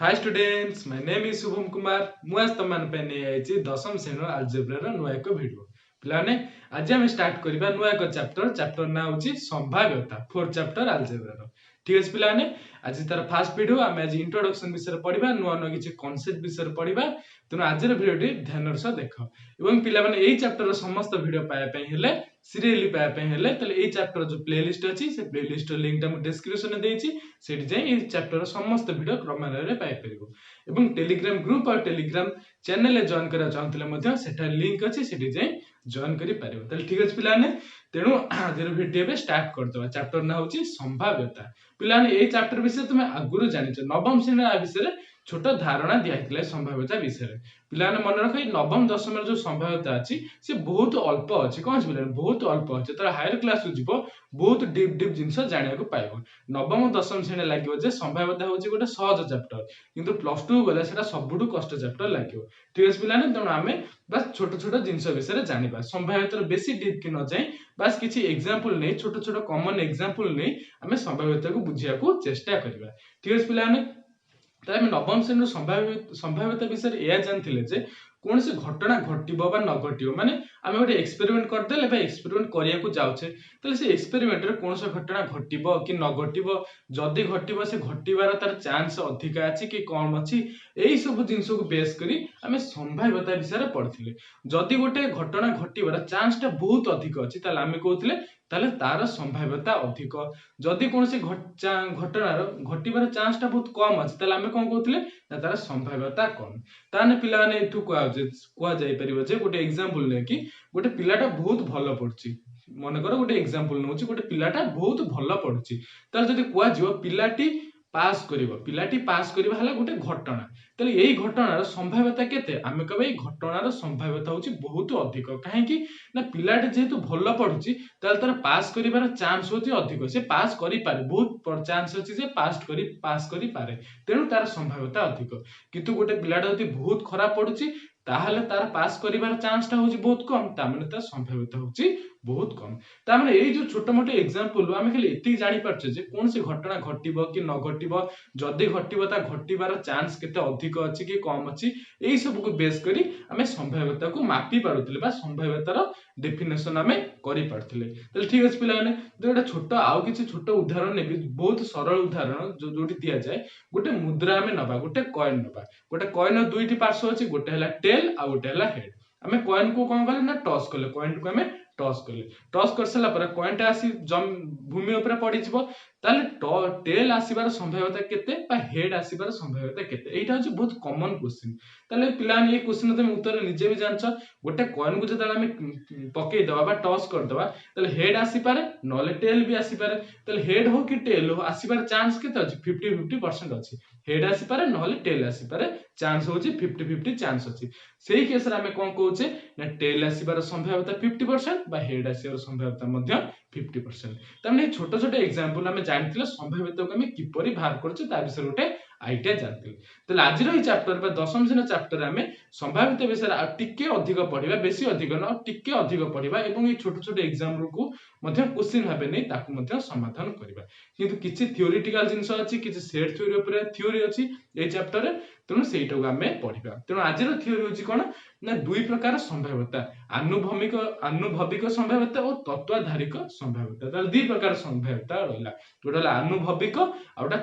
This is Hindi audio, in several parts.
Hi students, my name is Shubham Kumar. मुझे तुम दशम श्रेणी आलजेब्रा नुआ एक भिडियो पे आज आम स्टार्ट करवा नुआ एक चैप्टर ना हूँ संभाव्यता 4th चैप्टर आलजेब्रा। ठीक अच्छे पे आज तार फास्ट भिडियो आम आज इंट्रोडक्शन विषय पढ़ा नुआ नुआ किसी कनसेप्ट विषय पढ़ा। तेणु आज भिडियो ध्यान सह देख और पे चैप्टर समस्त भिडियो पाइबा सीरियली पाइबा चैप्टर जो प्लेलिस्ट अच्छी से प्लेलिस्ट लिंक डिस्क्रिप्शन से चैप्टर समस्त भिडियो क्रमान्वय पाइपर। टेलीग्राम ग्रुप और टेलीग्राम चैनल जॉइन करा चाहते लिंक अच्छी से जॉइन कर। ठीक अच्छे पे तेणु आज भिडियो स्टार्ट करदे। चैप्टर ना हूँ संभाव्यता। पे चैप्टर विषय तुम आगुरी जान नवम श्रेणी विषय छोट धारणा दिखाई संभाव्यता विषय पे मन रख नवम दशम जो संभाव्यता अच्छी सी बहुत अल्प अच्छी कौन पे बहुत अल्प अच्छे तो हायर क्लास को जीव बहुत डीप डीप जिन जाना पाइब। नवम दशम श्रेणी लगे संभाव्यता हूँ गोटे सहज चैप्टर किंतु प्लस टू गले सबुठ कष्ट चैप्टर लगे। ठीक अच्छे पे तेणु आम बस छोट छोट जिन विषय जाना संभाव्यता बेसी डीप की न जाए बस किसी एग्जांपल नहीं छोट छोट कॉमन एग्जांपल नहीं आम संभाव्यता को बुझा चेष्टा करवा। ठीक अच्छे पे नवम श्रेणी संभाव्यता विषय यह जानते कौन से घटना घटव न घटव माने आम गोटे एक्सपेरिमेंट करदे एक्सपेरिमेंट करने जाऊे तो से एक्सपेरिमेंट कौन सा घटना घटव कि न घटव जदि घटव से घटवार तार चांस अधिका अच्छी कि कम अच्छी यही सब जिन को बेस करी आम संभाव्यता विषय पढ़ते। जदि गोटे घटना घटवार चांस टा बहुत अधिक अच्छी आम कहते तार संभाव्यता अधिक। जदि कौन से घटनार घटवार चांस टा बहुत कम अच्छी आम कौन कहते तार संभाव्यता कम। ताने पिला ने एठू कहुपर गोटे एग्जांपल नहीं कि गोटे पिलाटा बहुत भल पढ़ुची मन कर गोटे एग्जांपल नौ गोटे पिलाटा बहुत भल पढ़ुची जदि कह पिलाटी पास पिलाटी पास करवा गोटे घटना तो यही घटनार संभाव्यता केते आम कह घटनार संभाव्यता हूँ बहुत अधिक कहीं पिलाटे जेहेतु भल पढ़ुची तार पास कर चांस हूँ अधिक से पास करें बहुत चांस अच्छी से पास करें तेणु तार संभाव्यता अधिक। किंतु गोटे पिलाटा जब बहुत खराब पढ़ुची ताहले तार पास करिवार चांस टा होची बहुत कम तामने तार संभाव्यता होची बहुत कम। तामने एई जो छोट मोटे एग्जांपल आमे खाली एति जानि पारछे जे कोन से घटना घटिबो कि न घटिबो जदि घटिबो ता घटिबार चांस केते अधिक अछि कि कम अछि एई सब को बेस करी आमे संभाव्यता को मापी पारुतले बा संभाव्यतार डेफिनेशन आमे करि पारथले। त ठीक अछि पिलाने जोटा छोट आउ किछि छोट उदाहरण नेबी बहुत सरल उदाहरण जो जोटी दिया जाय गोटे मुद्रा आमे नबा गोटे कॉइन नबा गोटे कॉइन दुईटी पार्श्व अछि गोटे हला टेल आ गोटे हला हेड। आमे कॉइन को कोन करले ना टॉस करले कॉइन को आमे टॉस करले टॉस कर सला पर कॉइन टा आसी भूमि ऊपर पड़ी जिवो ताले टेल आसीबार संभाव्यता केते बा हेड आसीबार संभाव्यता केते एटा होची बहुत कॉमन क्वेश्चन। ताले पिलान ये क्वेश्चन तुम उत्तर निजे भी जानछ गोटे कॉइन को जदा आमे पकई दबा बा टॉस कर दबा ताले हेड आसी पारे नले टेल भी आसी पारे ताले हेड हो कि टेल हो आसीबार चांस केते अछि 50-50% अछि हेड आसी पारे नले टेल आसी पारे चांस होची 50-50 चांस अछि। सेही केस रे आमे कोन कहउचे ना टेल आसीबार संभाव्यता 50% बा हेड आसीबार संभाव्यता मध्य 50%। तमने छोट छोट एग्जांपल आमे जानथिले संभाव्यता को आमे किपरि बाहर करछे ता विषय गोटे आइडिया जानथिले। तो आज रो चैप्टर बा दशम श्रेणी चैप्टर आमे संभाव्यता विषय आ टिके अधिक पढिबा बेसी अधिक न टिके अधिक पढिबा एवं ए छोट छोट एग्जाम को मध्य क्वेश्चन भाबे नै ताकू मध्य समाधान करबा। किंतु किछि थ्योरेटिकल जिंस अछि किछि सेट थ्योरी ऊपर थ्योरी अछि ए चैप्टर रे तेणु सेटा को आमे पढिबा। तेणु आज रो थ्योरी होची कोन ना दुई प्रकार संभाव्यता आनुभविक संभाव्यता और तत्वाधारिक संभाव्यता ताल दुई प्रकार संभाव्यता रहला जोटा आनुभविक आ ओटा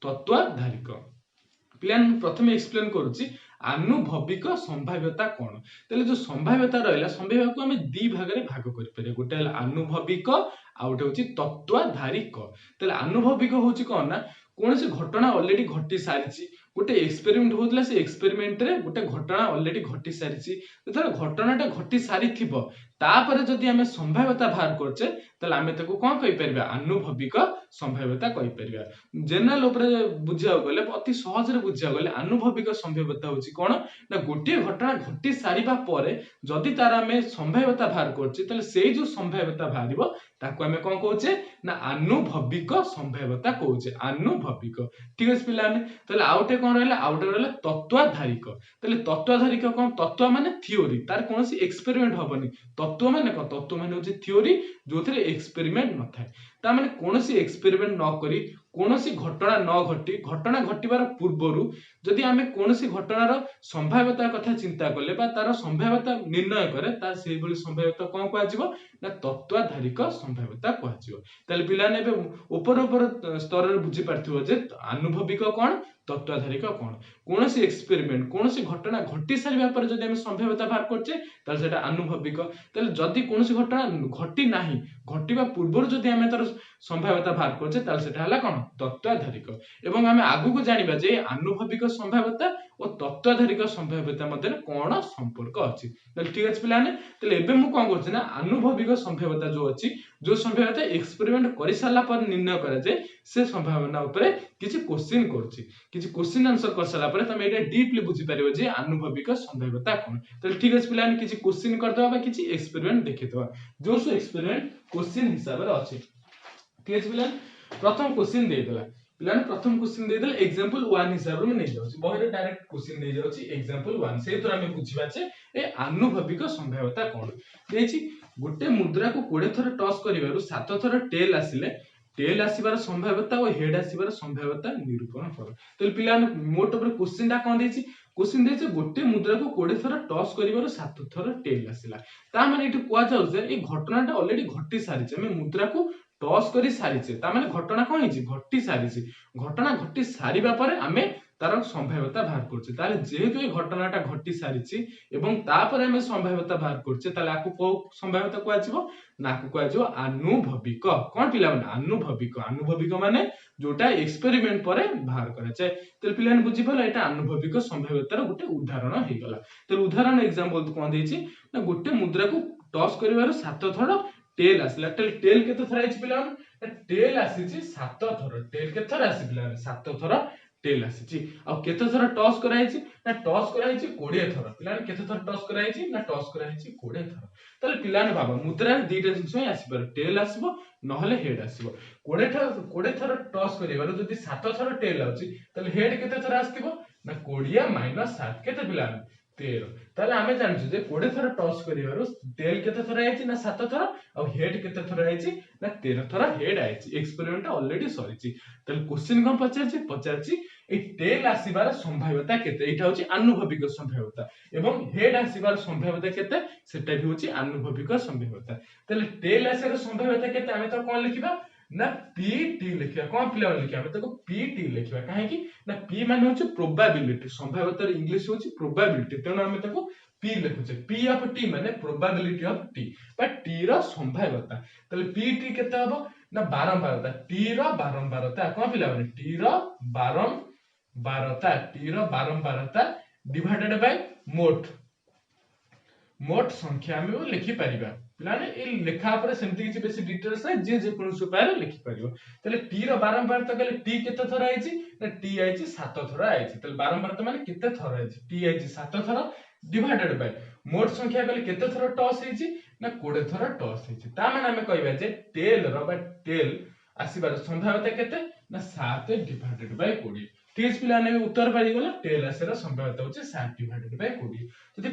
तत्वाधारिक। प्लान प्रथम एक्सप्लेन करूची आनुभविक संभाव्यता कौन तेले जो संभाव्यता रहला संभाव्यता को हमें दी भाग रे भाग करि परिया गोटे हला आनुभविक आ ओटे होची तत्वाधारिक। तेले आनुभविक होची कोन ना कौन से घटना ऑलरेडी घटी सारिची गोटे एक्सपेरिमेंट होतला से एक्सपेरिमेंट रे गोटे घटना ऑलरेडी घटी सारिची जतरा घटनाटा घटी सारी थिबो तापर जदि हमें संभाव्यता बाहर करछे तले हमें ताको कोन कहि परबा आनुभविक संभाव्यता कहि परबा। जनरल ऊपर बुझिया गले अति सहज रे बुझिया गले आनुभविक संभाव्यता होची कोन ना गोटे घटना घटी सारिबा परे जदि तार हमें संभाव्यता बाहर करछे तले सेही जो संभाव्यता बाहरिबो ताको हमें कोन कहउचे ना आनुभविक संभाव्यता कहउचे आनुभविक। ठीक अछि पिलाने तले आउटे कोन रहला आउटे रहला तत्वाधारिक। तले तत्वाधारिक कोन तत्व माने थ्योरी तार कोनसी एक्सपेरिमेंट होबनी तत्व माने कोन तत्व माने होचे थ्योरी जोथरे एक्सपेरिमेंट न थाए। तामाने कोनोसी एक्सपेरिमेंट न करी कोनोसी घटना न घटी घटना घटिबार पूर्वरु जदि आमे कोनोसी घटनार संभाव्यता कथा चिंता कले बा तार संभाव्यता निर्णय करे ता सेही भली संभाव्यता कोन कहजिवो ना तत्वाधारिक संभाव्यता कहजिवो। ताले पिलाने बे ऊपर ऊपर स्तर रे बुझी पारथिवो जे आनुभविक कोन तत्वाधारिक कोन कोनोसी एक्सपेरिमेंट कोनोसी घटना घटी सारिबा पर जदि आमे संभाव्यता बाहर करछे ताले सेटा आनुभविक ताले जदि कोनोसी घटना घटी नाही घटिबा पूर्वरु जदि आमे तार संभाव्यता बाहर करछे ताले सेटा हला कोन तत्वाधारिक। एवं आमे आगु को जानिबा जे आनुभविक संभाव्यता और तत्वाधारिक संभाव्यता मध्ये कोन संपर्क अछि। ताले ठीक अछि पिलाने ताले एबे मु कोन करछ ना आनुभविक संभाव्यता जो अछि जो संभाव्यता एक्सपेरिमेंट करि साला पर निर्णय करे जे से संभावना ऊपर किछि क्वेश्चन करछि किछि क्वेश्चन आंसर कर साला पर तमे एटा डीपली बुझी परिबो जे आनुभविक संभाव्यता कोन। ताले ठीक अछि पिलाने किछि क्वेश्चन कर दबा बा किछि एक्सपेरिमेंट देखि दबा जो सो एक्सपेरिमेंट क्वेश्चन हिसाब रे अछि। ठीक अछि पिलाने प्रथम क्वेश्चन दे देला पिलाने प्रथम क्वेश्चन दे देला एग्जांपल 1 हिसाब रे नै जाउछि बहिरे डायरेक्ट क्वेश्चन नै जाउछि एग्जांपल 1 से तो हम बुझिबा जे ए आनुभविक संभाव्यता कोन देछि गुटे मुद्रा को 20 थर टॉस करिवारु 7 थर टेल आसिले टेल आसीबार संभाव्यता और हेड आसीबार संभाव्यता निरूपण कर। तो पिलाने मोट ऊपर क्वेश्चन ता कोन देछि क्वेश्चन देछि गुटे मुद्रा को 20 थर टॉस करिवारु 7 थर टेल आसिला ता माने एटु कुआ जाउ जे ए घटनाटा ऑलरेडी घटी सारिছে हम मुद्रा को टॉस करी सारिছে ता माने घटना कोन हिची घटी सारिছে घटना घटी सारिबा परे हमें तार संभाव्यता बाहर करछे ताले जेहेतु ए घटनाटा घटी सारिछि एवं तापर हमें संभाव्यता बाहर करछे ताले आकु को संभाव्यता को आजिवो ना को आजिवो आनुभविक कोन पिला माने आनुभविक माने जोटा एक्सपेरिमेंट परे बाहर करे छै। तो पिलाने बुझि पला एटा आनुभविक संभाव्यतार गुटे उदाहरण हे गला। तो उदाहरण एग्जांपल कोन देछि ना गुटे मुद्रा को टॉस करिवार 7 थर टेल आसिला टेल केते थर आइछि पिला टेल आसीछि 7 थर टेल केते थर आसी पिला 7 थर टेल आसीछि आ केते थर टॉस कराइछि ना टॉस कराइछि 20 थर पिलाने केते थर टॉस कराइछि ना टॉस कराइछि 20 थर। तले पिलाने बाबा मुद्रा रे दुईटा जिंस आसी पर टेल आसीबो नहले हेड आसीबो 20 थर टॉस करिवार जदि 7 थर टेल आउछि तले हेड केते थर आस्तिबो ना 20 - 7 केते पिलाने 13 ताले आमे जानछु जे 20 थर टॉस करिवार टेल केते थर आइछि ना 7 थर आ हेड केते थर आइछि ना 13 थर हेड आइछि एक्सपेरिमेंट ऑलरेडी सरिछि। तले क्वेश्चन कोन पचारछि ए टेल आसीबार संभाव्यता केते एटा होछि आनुभविक संभाव्यता एवं हेड आसीबार संभाव्यता केते सेटा भी होछि आनुभविक संभाव्यता। तले टेल आसीबार संभाव्यता केते आमे तो कोन लिखिबा ना पीटी लिखिबा कोन पिला लिखिबा आमे तो पीटी लिखिबा काहे कि ना पी माने होछि प्रोबेबिलिटी संभाव्यता इंग्लिश होछि प्रोबेबिलिटी तेनो आमे ताको पी लिखुछे पी ऑफ टी माने प्रोबेबिलिटी ऑफ टी बा टी रो संभाव्यता। तले पीटी केते हबो ना बारंबारता टी रो बारंबारता कोन पिला माने टी रो बारंबारता डिवाइडेड बाय मोट संख्या में लिखि परिबा पिलाने ए लेखा पर सेमति किछि बेसी डिटेल्स नै जे कोनसु पारे लिखि परिबो। तले टी रो बारंबारता कहले टी केते थर आइछि ना टी आइछि 7 थर आइछि तले बारंबारता माने केते थर आइछि टी आइछि 7 थर डिवाइडेड बाय मोट संख्या कहले केते थर टॉस आइछि ना 20 थर टॉस आइछि ता माने हमें कहबा जे टेल रो बा टेल आसीबार संभाव्यता केते ना 7 डिवाइडेड बाय 20 ठीक पिलाने उत्तर पाई गला टेल आसीबार संभाव्यता होछि 7 डिवाइडेड बाय 20। जदि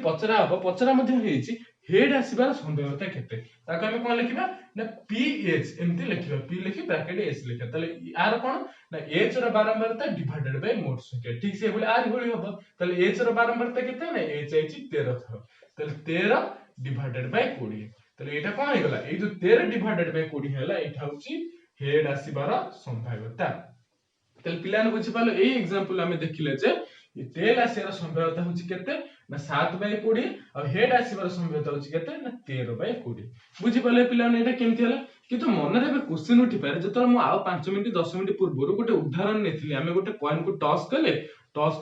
पचरा मध्ये हेछि हेड आसीबार संभाव्यता केते ताको हम कोन लिखिबा ना ph एमति लिखिबा p लिखि ब्रैकेट s लिखा तले आर कोन ना h रो बारंबारता डिवाइडेड बाय मोट संख्या ठीक से बोले आर होली हबो तले h रो बारंबारता केते ना h आइछि 13 थर तले 13 डिवाइडेड बाय 20 तले एटा कोन हे गला ए जो 13 डिवाइडेड बाय 20 हैला एटा होछि हेड आसीबार संभाव्यता। तले पिलाने बुझि पालो ए एग्जांपल हमें देखिले जे टेल आसीबार संभाव्यता होछि केते ना 7/20 और हेड आसीबार संभाव्यता होछि केते ना 13/20 बुझि पाले पिलाने एटा केमति हला किंतु मन रे क्वेश्चन उठी पारे जतल मु आ 5 मिनिट 10 मिनिट पूर्व गोटे उदाहरण नेथिली हमें गोटे कॉइन को टॉस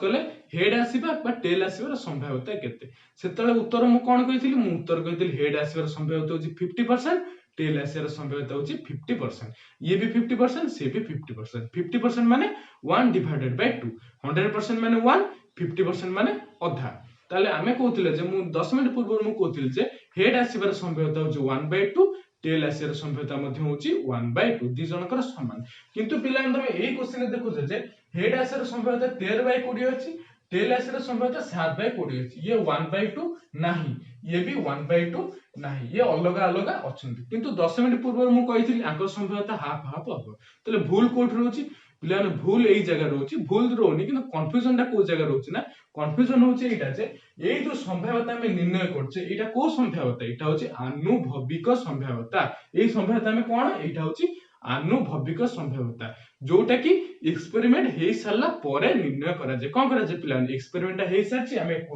कले हेड आसीबा बा टेल आसीबार संभाव्यता केते सेतले उत्तर मु कोन कहिथिली मु उत्तर कहिथिली हेड आसीबार संभाव्यता होछि 50% टेल आसीबार संभाव्यता होछि 50% ये भी 50% से भी 50% 50% माने 1 डिवाइडेड बाय 2 100% माने 1 50% माने आधा ताले आमे कहउतिले जे मु 10 मिनिट पूर्व मु कहउतिले जे हेड आसीबार संभाव्यता होछि 1/2 टेल आसीबार संभाव्यता मध्ये होछि 1/2 दि जनकर समान किंतु पिला हम एई क्वेश्चन देखु जे हेड आसीबार संभाव्यता 13/20 अछि टेल आसीबार संभाव्यता 7/20 अछि ये 1/2 नाही ये भी 1/2 नाही, ये अलग अलग अछंती किंतु 10 मिनिट पूर्व मु कहिथिली आंकर संभाव्यता हाफ हाफ हबो। तले भूल कोठ रहउची पिला ने भूल एई जगह रहउची, भूल रहउनी किंतु कंफ्यूजन टा को जगह रहउची ना, कंफ्यूजन होची एटा जे एई जो संभाव्यता हम निर्णय करछे एटा को संभाव्यता, एटा होची आनुभविक संभाव्यता। एई संभाव्यता में कोन एटा होची आनुभविक संभाव्यता, जोटा कि एक्सपेरिमेंट हे सारला परे निर्णय करा जे। कोन करा जे पिला एक्सपेरिमेंट हे सारची हमें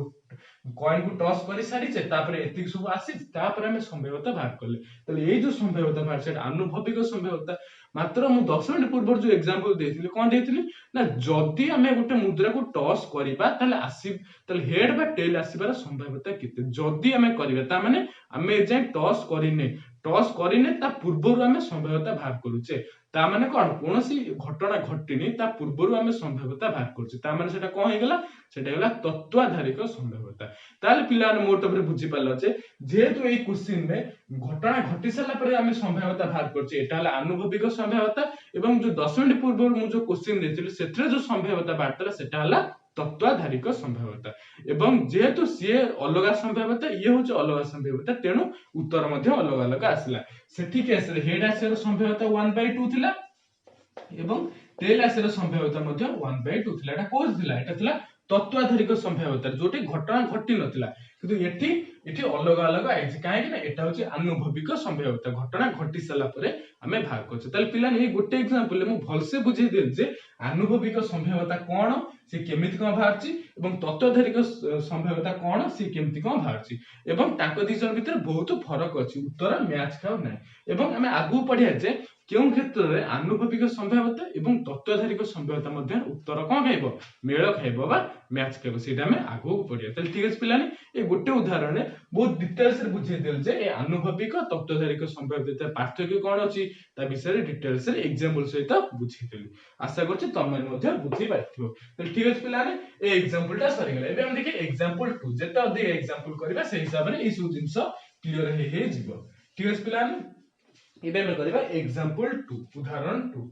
कॉइन को टॉस करि सारिचे, तापरे एतिक सब आसी, तापरे हमें संभाव्यता बाहर करले। तले एई जो संभाव्यता बाहर से आनुभविक संभाव्यता। मात्र मु 10 मिनिट पूर्व जो एग्जांपल देथिली कोन देथिली ना, जदी हमें गोटे मुद्रा को टॉस करिबा तले आसी, तले हेड बा टेल आसीबार संभाव्यता केते, जदी हमें करिबा ता माने हमें जे टॉस करिने ता पूर्वरु हमें संभाव्यता बाहर करूचे, ता माने कोन कोनोसी घटना घटिनी ता पूर्वरु हमें संभाव्यता बाहर करूचे, ता माने सेटा कोन हे गेला, सेटा गेला तत्वाधारिक संभाव्यता। ताले पिलाने मोट ଉପରେ बुझी पालो जे जेहेतु एई क्वेश्चन में घटना घटी साला परे हमें संभाव्यता बाहर करछे, एटा हला आनुभविक संभाव्यता, एवं जो 10 मिनिट पूर्व मु जो क्वेश्चन देथिली सेथरे जो संभाव्यता बाहरतला सेटा हला तत्वाधारिक संभाव्यता। एवं जेहेतु सी अलग संभाव्यता, ये होचे अलग संभाव्यता, तेणु उत्तर मध्ये अलग अलग आसला। सेठी केस रे हेड आसर संभाव्यता 1/2 थिला एवं टेल आसर संभाव्यता मध्ये 1/2 थिला। एटा कोस थिला, एटा थिला तत्वाधारिक संभाव्यता, जोटे घटना घटी नथिला, किंतु एठी अलग अलग आइछि काहे कि ना एटा होची आनुभविक संभाव्यता, घटना घटी साला परे हमें भाग करछे। तले पिला ने गोटे एग्जांपल मु भलसे बुझे देल जे आनुभविक संभाव्यता कोन, से केमिति कोन भारछि, एवं तत्वाधारिक संभाव्यता कोन, से केमिति कोन भारछि, एवं ताको दिजन भीतर बहुत फरक अछि, उत्तर मैच खाउ नै। एवं हमें आगु पढिया जे केउ क्षेत्र रे आनुभविक संभाव्यता एवं तत्वाधारिक संभाव्यता मध्ये उत्तर कोन खाइबो, मेल खाइबो बा मैच खाइबो, सेटा हमें आगु पढिया। तले ठीक अछि पिलाने ए गोटे उदाहरण रे बहुत डिटेल्स रे बुझे देल जे ए आनुभविक तत्वाधारिक संभाव्यता पार्थक्य कोन अछि, ता विषय रे डिटेल्स रे एग्जांपल सहित बुझी देली। आशा करछि तमे मध्ये बुझी पाइथिबो। तले ठीक अछि पिलाने ए एग्जांपल टा सरी गेला। एबे हम देखि एग्जांपल 2, जेता अधिक एग्जांपल करबा से हिसाब रे ए सब जिंस क्लियर हे जिवो। ठीक अछि पिलाने एबे हम करबा एग्जांपल 2, उदाहरण 2।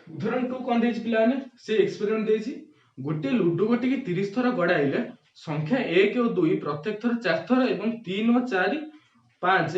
उदाहरण 2 कोन देछि पिलाने, से एक्सपेरिमेंट देछि गोटे लूडो गोटी की 30 थर गडाइले संख्या 1 और 2 प्रत्येक थर 4 थर एवं 3 और 4 5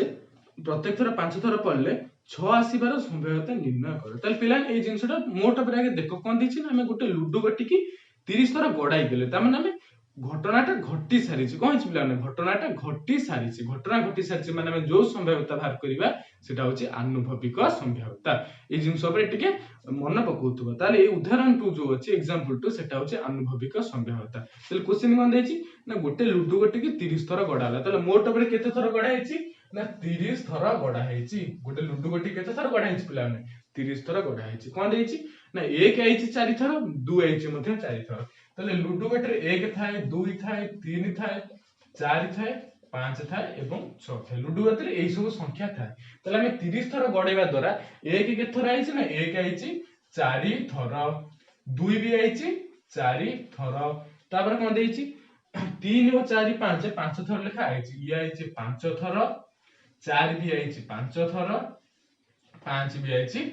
प्रत्येक थर 5 थर पड़ले 6 आसीबार संभाव्यता निर्णय करो। ताल पिलान ए जिंसटा मोट पर आगे देखो कोन दिछि ना, हमें गोटे लूडो गोटी की 30 थर गडाइ देले, ता माने हमें घटनाटा घटी सारिछि। कोन छि पिलाने, घटनाटा घटी सारिछि, घटना घटी सारिछि माने हमें जो संभाव्यता बाहर करिबा सेटा होछि आनुभविक संभाव्यता। ए जिंस पर टिके मन पकौथबो, ताले ए उदाहरण 2 जो अछि एग्जांपल 2 सेटा होछि आनुभविक संभाव्यता। ताले क्वेश्चन कोन दैछि ना, गोटे लूडो गोटी की 30 थर गडाला, ताले मोट पर केते थर गडा हैछि ना 30 थर गडा हैछि। गोटे लूडो गोटी केते थर गडा हैछि पिलाने, 30 थर गडा हैछि। कोन दैछि ना 1 आइछि 4 थर, 2 आइछि मध्ये 4 थर। ताले लूडो गोटी रे 1 थाए, 2 थाए, 3 थाए, 4 थाए, 5 थाए एवं 6 थाए। लूडो गोटी रे एई सब संख्या थाए। ताले हम 30 थर गडेबा द्वारा 1 केते थर आइछि ना, 1 आइछि 4 थर, 2 भी आइछि 4 थर, तापर कोन दैछि 3 और 4 5 5 थर लेखा आइछि। ये आइछि 5 थर, 4 भी आइछि 5 थर, 5 भी आइछि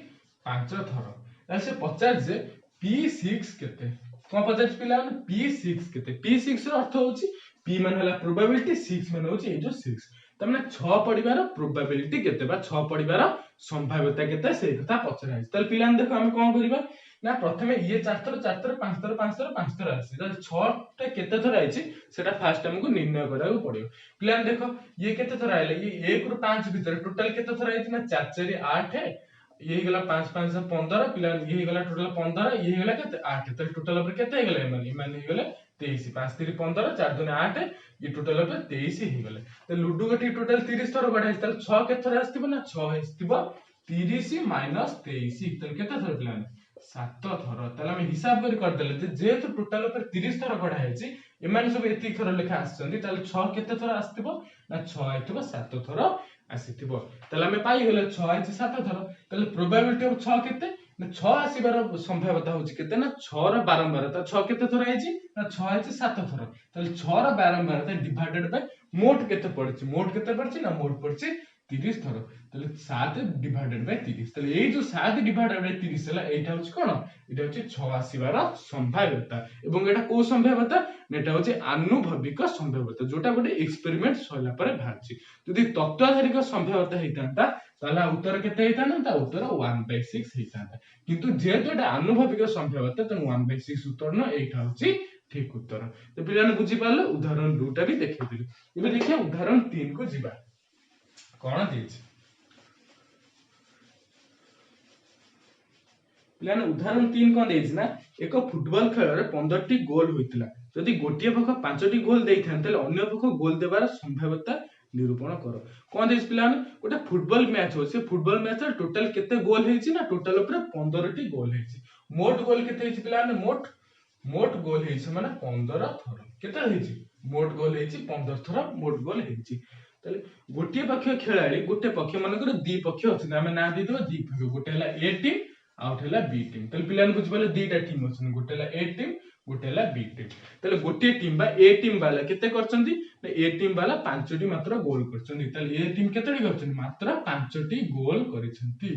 5 थर। ताले से 50 जे P6 केते, कोन 50 पिला P6 केते, P6 रो अर्थ होछि P मान हला प्रोबेबिलिटी, 6 मान होछि ए जो 6, त माने 6 पडिबार प्रोबेबिलिटी केते बा 6 पडिबार संभाव्यता केते से कथा पचरा है। ताले पिलान देखो हम कोन करिबा ना, प्रथमे ये 4 थर 4 थर 5 थर 5 थर 5 थर आसी, त 6 टा केते थर आइछि सेटा फास्ट हमको निर्णय कराउ पडियो। पिलान देखो ये केते थर आइले, ये 1 रो 5 भीतर टोटल केते थर आइछि ना 4 4 8, ये गला 5 5 15 पिला, ये गला टोटल 15, ये गला केते 8, त टोटल ऊपर केते हे गले माने हे गले 23, 5 3 15, 4 2 8, ये टोटल ऊपर 23 हे गले। त लूडो गोटी टोटल 30 थर गडा त 6 केते थर आस्तिबो ना, 6 आस्तिबो 30 - 23, त केते थर पिला 7 थर। ताले हम हिसाब कर देले जे तो टोटल ऊपर 30 थर गडा हैछि, एमाने सब एति थर लेखा आछंती, ताले 6 केते थर आस्तिबो ना 6 आइतबो 7 थर आसीथिबो। ताले हम पाई गेले 6 आइछि 7 थर। ताले प्रोबेबिलिटी ऑफ 6 केते ना, 6 आसीबार संभाव्यता होछि केते ना 6 रो बारंबारता, 6 केते थर आइछि ना 6 आइछि 7 थर। ताले 6 रो बारंबारता डिवाइडेड बाय मोट केते पड़छि, मोट केते पड़छि ना, मोट पड़छि 30 थर। তাহলে 7 ডিভাইডেড বাই 30 তাহলে এই যে 7 ডিভাইডেড বাই 30 হলা এইটা হচ্ছে কোন এটা হচ্ছে 6 আসিবার সম্ভাব্যতা এবং এটা কো সম্ভাব্যতা এটা হচ্ছে আনুভবিক সম্ভাব্যতা যেটা গোটে এক্সপেরিমেন্ট সইলা পরে বাহারছি যদি তত্ত্বাধারিক সম্ভাব্যতা হইতান্তা তাহলে উত্তর কেতে হইতান্তা উত্তর 1/6 হইতান্তা কিন্তু যেহেতু এটা আনুভবিক সম্ভাব্যতা তেଣୁ 1/6 উত্তর ন এইটা হচ্ছে ঠিক উত্তর তো পিলাने বুঝি পারলে উদাহରଣ 2টা भी দেখেইଥିଲି ଏବେ ଦେଖିବା ଉଦାହରଣ 3 को ଯିବା କଣ ଦେଇଛି ପିଲାମାନେ ଉଦାହରଣ 3 କଣ ଦେଇଛି ନା ଏକ ଫୁଟବଲ ଖେଳରେ 15ଟି ଗୋଲ ହୋଇଥିଲା ଯଦି ଗୋଟିଏ ପକ୍ଷ 5ଟି ଗୋଲ ଦେଇଥାନ୍ତେ ତାହେଲେ ଅନ୍ୟ ପକ୍ଷ ଗୋଲ ଦେବାର ସମ୍ଭାବ୍ୟତା निरूपण कर कौन देश पिलाने गोटे फुटबॉल मैच हो से फुटबॉल मैच रे टोटल केते गोल हेछि ना टोटल ऊपर 15 टी गोल हेछि मोट गोल केते हेछि पिलाने मोट गोल हेछि माने 15 थर केते हेछि मोट गोल हेछि 15 थर मोट गोल हेछि तले गोटे पक्ष खेलाड़ी गोटे पक्ष मानकर दी पक्ष अछि ना हमें ना दी देबो दी पक्ष गोटे हला ए टीम आउट हला बी टीम तले पिलाने बुझ पाले दीटा टीम अछि गोटे हला ए टीम गोटे हला बी टीम तले गोटे टीम बा ए टीम वाला केते करछंती ए टीम वाला 5टी मात्र गोल करछंती तले ए टीम केतेडी करछंती मात्र 5टी गोल करिसंती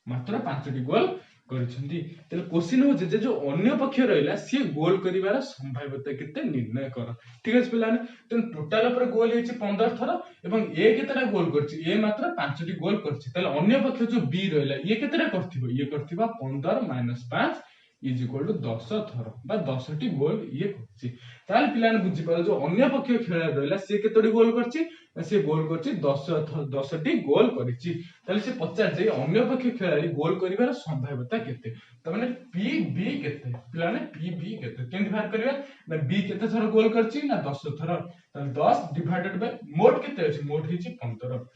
मात्र 5टी गोल करिसंती तले क्वेश्चन हो जे जो अन्य पक्ष रहला सी गोल करिवार संभाव्यता केते निर्णय कर ठीक अछि पिलाने त टोटल ऊपर गोल हेछि 15 थर एवं ए केतेटा गोल करछि ए मात्र 5टी गोल करछि तले अन्य पक्ष जो बी रहला ये केतेटा करथिबो ये करथिबा 15 - 5 इज इक्वल टू 10 थर बा 10टी गोल ये करछि ताले पिलाने बुझि पालो जो अन्य पक्ष खेला रहला से केतोडी गोल करछि से गोल करछि 10टी गोल करिछि ताले से 50 जे अन्य पक्ष खेलाड़ी गोल करिवार संभाव्यता केते त माने पी बी केते पिलाने पी बी केते केंति बाहर करिवा ना बी केते थर गोल करछि ना 10 थर ताले 10 डिवाइडेड बाय मोट केते अछि मोट हिछि 15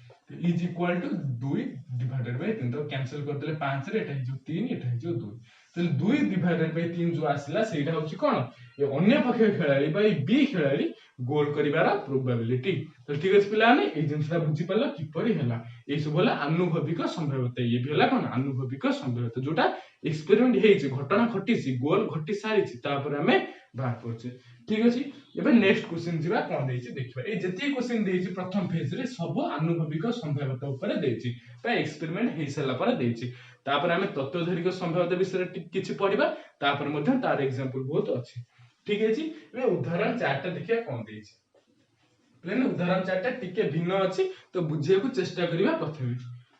is equal to 2 divided by 3 तो कैंसिल कर देले 5 रे एटा हिजो 3 एटा हिजो 2 तो 2 डिवाइडेड बाय 3 जो आसिला सेटा होछि कोन ए अन्य पक्ष खेलाड़ी बाय बी खेलाड़ी गोल करिवार प्रोबेबिलिटी तो ठीक अछि पिलाने ए जिंसला बुझि पालो किपरि हला ए सब होला आनुभविक संभाव्यता ये भी हला कोन आनुभविक संभाव्यता जोटा एक्सपेरिमेंट हेछि घटना घटिछि गोल घटि सारिछि तापर हमें बाहर करछे ठीक अछि एबे नेक्स्ट क्वेश्चन जिबा कोन देछि देखिबा ए जति क्वेश्चन देछि प्रथम फेज रे सब आनुभविक संभाव्यता ऊपर देछि बा एक्सपेरिमेंट हेइ सला पर देछि तापर हमें तत्वधारिक संभाव्यता विषय किछि पढिबा तापर मध्ये तार एग्जांपल बहुत अछि ठीक अछि ए उदाहरण 4 टा देखिया कोन देछि प्लेन उदाहरण 4 टा टिके भिन्न अछि तो बुझिया को चेष्टा करिबा प्रथमे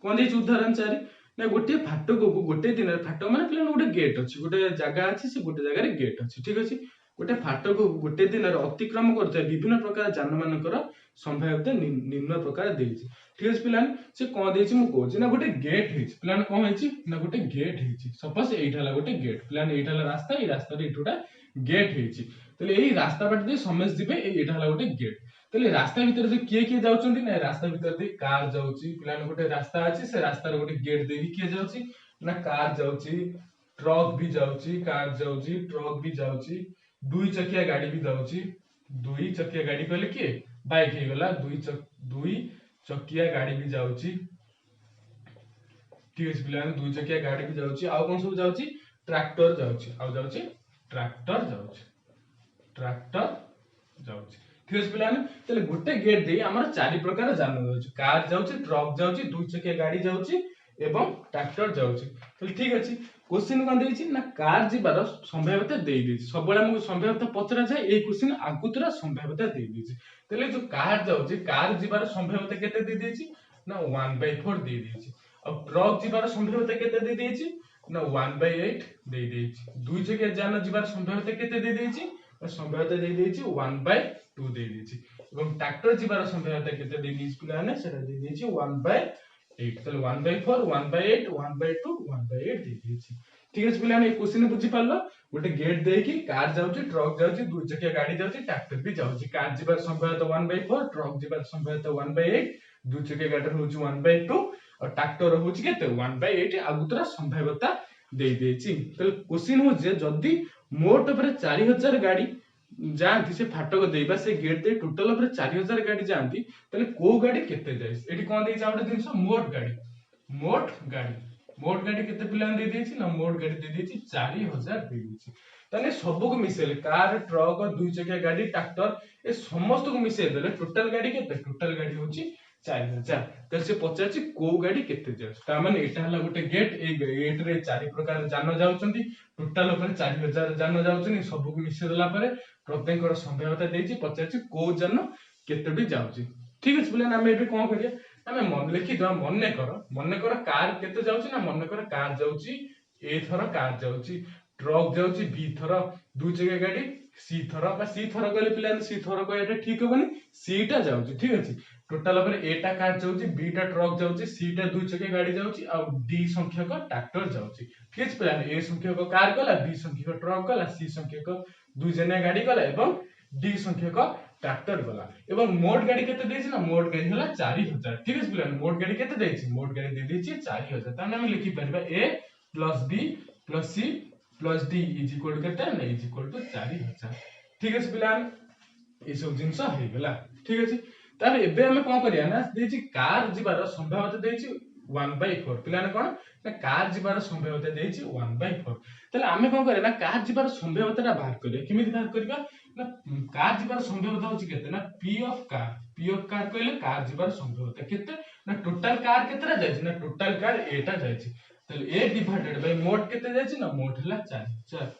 कोन देछि उदाहरण 4 ना गोटे फाटक को गोटे दिन फाटक माने प्लेन गोटे गेट अछि गोटे जगह अछि से गोटे जगह रे गेट अछि ठीक अछि गोटे फाटक को गोटे दिन अतिक्रम करते विभिन्न प्रकार जानमानकर संभाव्यता निम्न प्रकार देछि ठीक अछि प्लान से कोन देछि मु कहछि ना गोटे गेट हेछि प्लान कोन हेछि ना गोटे गेट हेछि सपोज एठाला गोटे गेट प्लान एठाला रास्ता ए रास्ता रे एठुटा गेट हेछि तले एई रास्ता बाट दे समझ दिबे एठाला गोटे गेट तले रास्ता भीतर जे किए जाउछन्ती ना रास्ता भीतर दे कार जाउछि प्लान गोटे रास्ता अछि से रास्ता रे गोटे गेट देबी किए जाउछि ना कार जाउछि ट्रक भी जाउछि कार जाउछि ट्रक भी जाउछि दुई चकिया गाड़ी भी जाउछि दुई चकिया गाड़ी कहले के बाइक हे गला दुई चकिया गाड़ी भी जाउछि ठीक अछि पिलाने दुई चकिया गाड़ी भी जाउछि आ कोन सब जाउछि ट्रैक्टर जाउछि आ जाउछि ट्रैक्टर जाउछि ठीक अछि पिलाने तले गोटे गेट दे हमर चारि प्रकार जान जाउछि कार जाउछि ट्रक जाउछि दुई चकिया गाड़ी जाउछि एवं ट्रैक्टर जाउछि तले ठीक अछि क्वेश्चन कोन देछि ना कार जिबार संभाव्यता देइ दिछि सबले हमहु संभाव्यता पचरा जाय ए क्वेश्चन आगुतरा संभाव्यता देइ दिछि तले जो कार जाउछि कार जिबार संभाव्यता केते देइ दिछि ना 1/4 देइ दिछि अब ट्रक जिबार संभाव्यता केते देइ दिछि ना 1/8 देइ दिछि दुई चकिया जान जिबार संभाव्यता केते देइ दिछि संभाव्यता देइ दिछि 1/2 देइ दिछि एवं ट्रैक्टर जिबार संभाव्यता केते देइ दिछि पिलाने सेटा देइ दिछि 1/8 तले 1/4 1/8 1/2 1/8 देइ दिछि ठीक अछि पिलाने ए क्वेश्चन बुझि पालो गोटे गेट देकी कार जाउछि ट्रक जाउछि दुई चकिया गाड़ी जाउछि ट्रैक्टर भी जाउछि कार जिबार संभाव्यता 1/4 ट्रक जिबार संभाव्यता 1/8 दुई चकिया गाड़ी होछि 1/2 और ट्रैक्टर होछि केते 1/8 आगुतरा संभाव्यता देइ देछि तले क्वेश्चन हो जे जदी मोट ऊपर 4000 गाड़ी जानती से फाटक देबा से गेट दे टोटल ऊपर 4000 गाड़ी जानती तले को गाड़ी केते जाय एठी कोन देइ जाउडे दिनस मोट गाड़ी केते प्लान दे देछि ना मोट गाड़ी दे देछि 4000 दे देछि तने सब को मिसेले कार ट्रक दुई चकिया गाड़ी ट्रैक्टर ए समस्त को मिसे देले टोटल गाड़ी केते टोटल गाड़ी होछि 4000 तो से पचार को गाड़ी केते जाउछ ता माने एटा हला गोटे गेट ए गेट रे चारि प्रकार जान जाउछंती टोटल ऊपर 4000 जान जाउछनी सब को मिसे देला परे प्रत्येक रो संभाव्यता देछि पचार को जान केतेटी जाउछि ठीक अछि बोले हम एबे कोन करिया हमें मन लिखि दो मन कर कार केते जाउछि ना मन कर कार जाउछि ए थर कार जाउछि ट्रक जाउछि बी थर दुई चक्का गाड़ी सी थर कहले पिला सी थर कहले ठीक होबनी सी टा जाउछि ठीक अछि टोटल ऊपर ए टा कार जाउछि बी टा ट्रक जाउछि सी टा दुई चक्का गाड़ी जाउछि आ डी संख्यक ट्रैक्टर जाउछि ठीक अछि पिला ए संख्यक कार गला बी संख्यक ट्रक गला सी संख्यक दुई जने गाड़ी गला एवं डी संख्यक ट्रैक्टर गला एवं मोट गाड़ी केते देछि ना मोट गाड़ी होला 4000 ठीक अछि पिला मोट गाड़ी केते देछि मोट गाड़ी दे देछि 4000 ताने हम लिखि परबा a plus b plus c plus d is equal to केते ना इज इक्वल टू 4000 ठीक अछि पिला ए सब जिंस हे गेला ठीक अछि ताबे एबे हम कोन करिया ना देछि कार जिबार संभावना देछि 1/4 पिलाने कोन ना कार जिबार संभावना देछि 1/4 तले आमे कोन करे ना कार जिबार संभावनाटा बाहर करिया किमिति बाहर करबा ना कार जिबार संभावना होछि केते ना p ऑफ कार कहले कार जिबार संभावना केते ना टोटल कार केतेरा जायछि ना टोटल कार एटा जायछि तले a डिवाइडेड बाय मोड केते जायछि ना मोड हला 4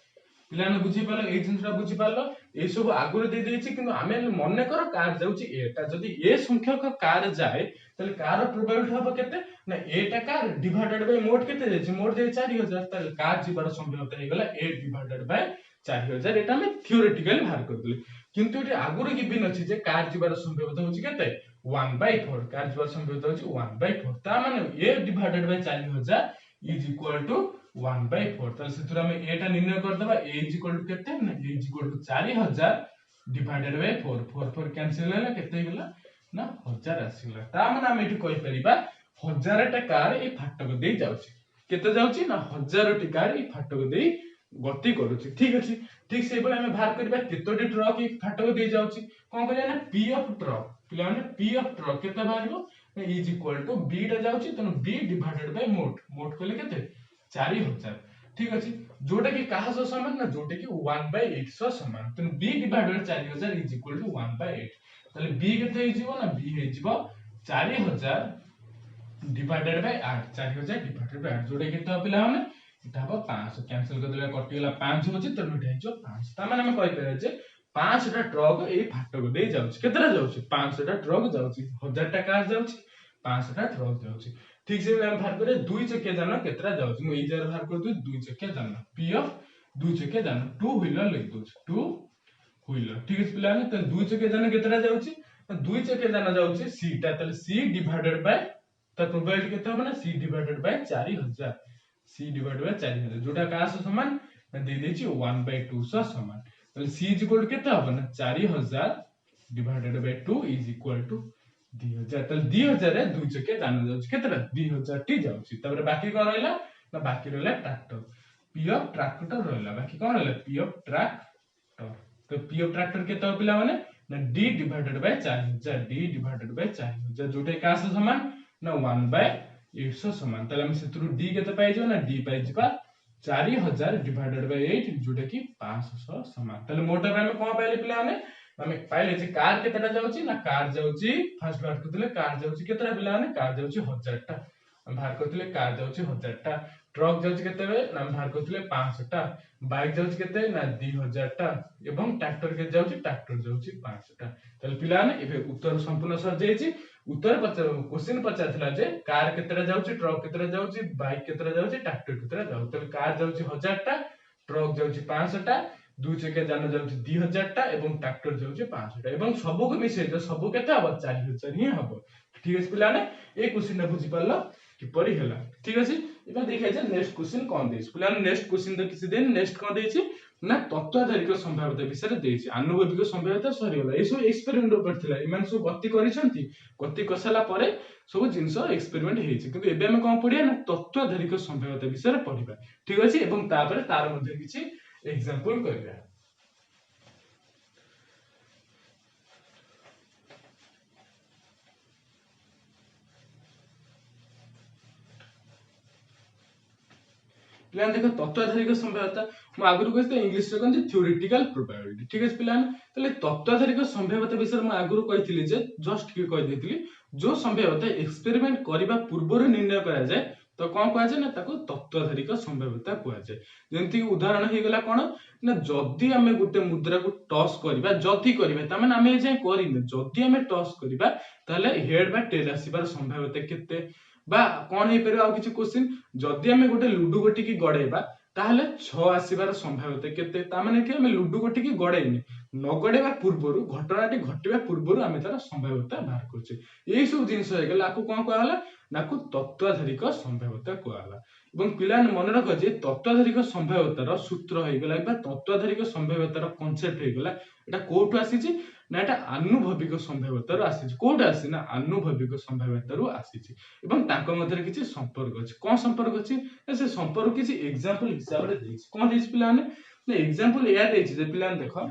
पिलाने बुझी पालो ए जिंसटा बुझी पालो ए सब आगुरे दे देछि किंतु आमे मने करो कार जाउछि एटा जदी ए संख्यक कार जाय तले कार प्रोबेबिलिटी होबो केते ना एटा कार डिवाइडेड बाय मोड केते जायछि मोड दे 4000 तले कार जिबार संभावना हे गेला a डिवाइडेड बाय 4000 एटा हम थियोरेटिकली बाहर कर देली किंतु एटी आगुरे गिवन अछि जे कार जिबार संभावना होछि केते 1/4 कार जिबार संभावना होछि 1/4 ता माने a divided by 4000 is equal to 1/4 तले सेतुर हम एटा निर्णय कर देबा a इज इक्वल टू केते ना a is equal to 4000 divided by 4 cancel होला केते गेला ना 1000 आसीला ता माने हम एठी कहि परिबा 1000 टा कार ए फाटक देई जाउछि केते जाउछि ना 1000 टी कार ए फाटक देई गति करूछि ठीक अछि ठीक से बले हम बाहर करबा केतोटी ट्रक ए फाटक देई जाउछि कोन कहले ना p ऑफ ट्रक पिला माने p ऑफ ट्रक केते बाहरबो इज इक्वल टू b टा जाउछि तनो b डिवाइडेड बाय मोड कहले केते 4000 ठीक अछि जोटा कि कहा सो समान ना जोटा कि 1/8 सो समान तनो b divided 4000 is equal to 1/8 तले b केते हिजिबो ना b हिजिबो 4000 डिवाइडेड बाय 8 4000 डिवाइडेड बाय 8 जोटा केते पिला माने इटा हो 500 कैंसिल कर देला कटि गेला 5 होछि त मिठाई जो 5 ता माने हम कहि पारे जे 5 टा ट्रक ए फाटक दे जाउछि केतरा जाउछि 500 टा ट्रक जाउछि 1000 टा कार जाउछि 500 टा ट्रक जाउछि ठीक से हम बाहर करे दुई चक्के जान केतरा जाउछि मु ई जार बाहर कर दु दुई चक्के जान p ऑफ दुई चक्के जान टू व्हीलर लिख दउ टू व्हीलर ठीक है पिला ने त दुई चक्के जान केतरा जाउछि दुई चक्के जान जाउछि c टा तले c डिवाइडेड बाय त प्रोबेबिलिटी केते हो ना c divided by 4000 c divided by 4000 जोटा का समान दे देछि 1/2 सो समान तले c इज इक्वल केते हो ना 4000 divided by 2 is equal to 2000 तले 2000 रे दुई चक्के जान जाउछि केतरा 2000 टी जाउछि तबरे बाकी कोन रहला ना बाकी रहला ट्रैक्टर p ऑफ ट्रैक्टर रहला बाकी कोन रहला p ऑफ ट्रैक्टर तो p ऑफ ट्रैक्टर केते हो पिला माने ना d divided by 4000 d divided by 4000 जोटा का समान ना 1/8 सो समान तले हम सेतुरु d केते पाइ जो ना d पाइ जिबा 4000 डिवाइडेड बाय 8 जोटा कि 500 समान तले मोटर में कोन पाइले पिला माने हमें पाइले जे कार केतेटा जाउची ना कार जाउची फर्स्ट बार करथिले कार जाउची केतेटा पिला माने कार जाउची 1000 टा हम बाहर करथिले कार जाउची 1000 टा ट्रक जाउची केते बे ना बाहर करथिले 500 टा बाइक जाउची केते ना 2000 टा एवं ट्रैक्टर के जाउची ट्रैक्टर जाउची 500 टा तले पिला माने एबे उत्तर संपूर्ण सर जायची उत्तर क्वेश्चन पचारथिला जे कार केतेटा जाउची ट्रक केतेटा जाउची बाइक केतेटा जाउची ट्रैक्टर केतेटा जाउ तले कार जाउची 1000 टा ट्रक जाउची 500 टा दुई चक्के जान जाउची 2000 टा एवं ट्रैक्टर जाउची 500 टा एवं सबो को मिसे जो सबो केते हबो 4000 ही हबो ठीक है पिला ने ए क्वेश्चन बुझी पालो कि परि हला ठीक अछि एबे देखै जे नेक्स्ट क्वेश्चन कोन देछि पिला ने नेक्स्ट क्वेश्चन तो किछि दिन नेक्स्ट कोन देछि ना तत्वाधारिक संभाव्यता विषय देछि आनुभविक संभाव्यता सरी होला ए सब एक्सपेरिमेंट ऊपर थिला इमान सब गति करिसंती गति कसला परे सब जिंस एक्सपेरिमेंट हेछि किंतु एबे हम कोन पढिया ना तत्वाधारिक संभाव्यता विषय पढिबा ठीक अछि एवं तापर तार मध्ये किछि एग्जांपल करबा पिलान देखो तत्वाधारिक संभाव्यता मु आगुरु कहते इंग्लिश रे कहते थ्योरेटिकल प्रोबेबिलिटी ठीक है पिलान तले तत्वाधारिक संभाव्यता विषय मु आगुरु कहितली जे जस्ट कि कहि देतिली जो संभाव्यता एक्सपेरिमेंट करबा पूर्व निर्णय करा जाए तो कौन कह जाए ना ताको तत्वाधारिक संभाव्यता कह जाए। जेमति उदाहरण हे गला कोन ना जदि आमे गुटे मुद्रा को टॉस करबा जदि करबा त माने आमे जे करिने जदि आमे टॉस करबा ताले हेड बा टेल आसीबार संभाव्यता केते बा कोन हे परबा आ किछि क्वेश्चन जदि आमे गुटे लूडो गोटी की गड़ेबा ताहले 6 आसीबार संभाव्यता केते ता माने कि आमे लूडो गोटी की गड़ेइने न गड़ेबा पूर्वरु घटनाटी घटिबा पूर्वरु आमे तार संभाव्यता बाहर करछे। एई सब जिंस हे गेला आकु कोन कहला नाकु तत्वाधारिक संभाव्यता कहला। एवं पिला मन रख जे तत्वाधारिक संभाव्यतार सूत्र हे गेला बा तत्वाधारिक संभाव्यतार कांसेप्ट हे गेला एटा कोठु आसीची ना एटा आनुभविक संभाव्यतार आसीची कोठु आसी ना आनुभविक संभाव्यतार आसीची एवं ताको मध्यरे किछि संपर्क अछि कोन संपर्क अछि से संपर्क किछि एग्जांपल हिसाब रे देछि कोन देछि पिला ने एग्जांपल या देछि जे पिला देखो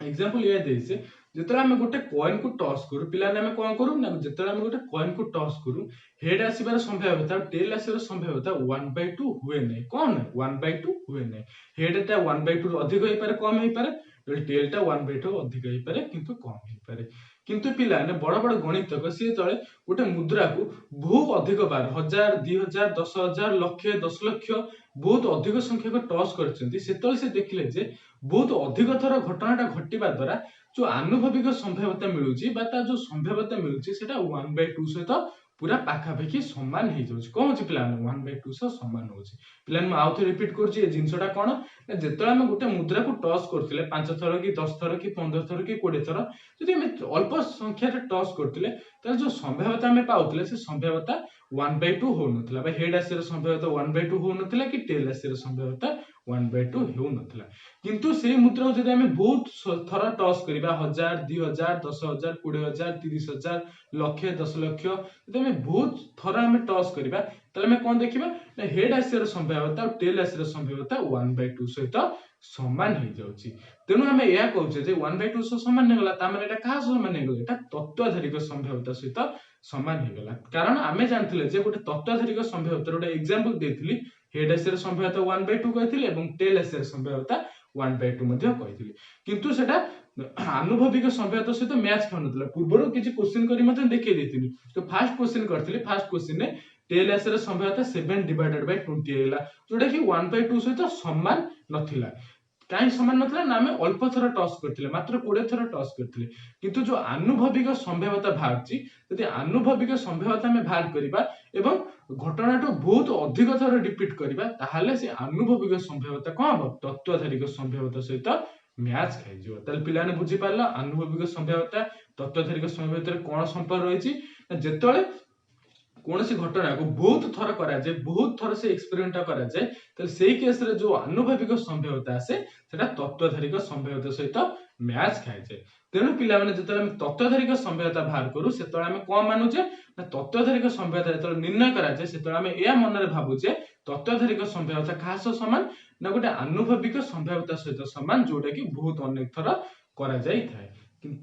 एग्जांपल या देछि जेतरा हम गोटे कॉइन को टॉस करू पिला ने हम कोन करू ना जेतरा हम गोटे कॉइन को टॉस करू हेड आसीबार संभाव्यता टेल आसीबार संभाव्यता 1/2 हुए नै कोन 1/2 हुए नै हेड ता 1/2 अधिक होई पारे कम होई पारे टेल ता 1/2 अधिक होई पारे किंतु कम होई पारे किंतु पिला ने बड़ बड़ गणितक सी तळे गोटे मुद्रा को बहुत अधिक बार 1000 2000 10000 लाख 10 लाख बहुत अधिक संख्यक टॉस करछन्ती सेतळे से देखिले जे बहुत अधिक थर घटनाटा घटिबा द्वारा जो आनुभविक संभाव्यता मिलुची बा ता जो संभाव्यता मिलुची सेटा 1/2 सहित पूरा पाखापाखि समान हो जाଉଛି कौन होची पिला 1/2 सह समान होଉଛି पिला मैं आउ थे रिपीट करछि ए जिंसटा कोन जेतळे हम गोटे मुद्रा को टॉस करथिले 5 थर की 10 थर की 15 थर की 20 थर जदि हम अल्प संख्या रे टॉस करथिले त जो संभाव्यता हम पाउथिले से संभाव्यता 1/2 हो नथला बा हेड आसीर संभाव्यता 1/2 हो नथला कि टेल आसीर संभाव्यता 1/2 हो नथला किंतु से मुद्रा जदि हम बहुत थर टॉस करिबा 1000 2000 10000 20000 30000 लाख 10 लाख जदि हम बहुत थर हम टॉस करिबा तले हम कोन देखिबा ना हेड आसीर संभाव्यता और टेल आसीर संभाव्यता 1/2 सहित समान हो जाउची तेनु हम या कहउचे जे 1/2 सह समान हे गला ता माने एटा का समान हे गला एटा तत्वाधारिक संभाव्यता सहित समान हे गला कारण आमे जानथिले जे गोटे तत्वाधारिक संभाव्यता गोटे एग्जांपल देथिली हेड आसीर संभाव्यता 1/2 कहथिले एवं टेल आसीर संभाव्यता 1/2 मध्ये कहथिले किंतु सेटा आनुभविक संभाव्यता सहित मैच खानथला पूर्वरो किछि क्वेश्चन करी मते देखै देथिली तो फर्स्ट क्वेश्चन करथिले फर्स्ट क्वेश्चन ने टेल आसीर संभाव्यता 7/20 हेला जोटा कि 1/2 सहित समान नथिला काई समान नथिला ना हमें अल्प थर टॉस करथिले मात्र 20 थर टॉस करथिले किंतु जो आनुभविक संभाव्यता बाहरची यदि आनुभविक संभाव्यता हमें बाहर करिबा एवं घटनाटो बहुत अधिक थर रिपीट करिबा ताहाले से आनुभविक संभाव्यता कोन हबो तत्वाधारिक संभाव्यता सहित मैच खाइ जिवो तल पिलाने बुझी पारला आनुभविक संभाव्यता तत्वाधारिक संभाव्यता कोन संपर्क रहिछि जेतळे कौन सी घटना को बहुत थर करा जाए बहुत थर से एक्सपेरिमेंट करा जाए तो सेही केस रे जो आनुभविक संभाव्यता आसे सेटा तत्वाधारिक संभाव्यता सहित मैच खाइ जाए तेणु पिला माने जतले हम तत्वाधारिक संभाव्यता बाहर करू सेतळे हम कोन मानुचे ना तत्वाधारिक संभाव्यता जतले निर्णय करा जाए सेतळे हम एया मन रे भाबुचे तत्वाधारिक संभाव्यता खास समान ना गोटे आनुभविक संभाव्यता सहित समान जोटा कि बहुत अनेक थर करा जाई थाए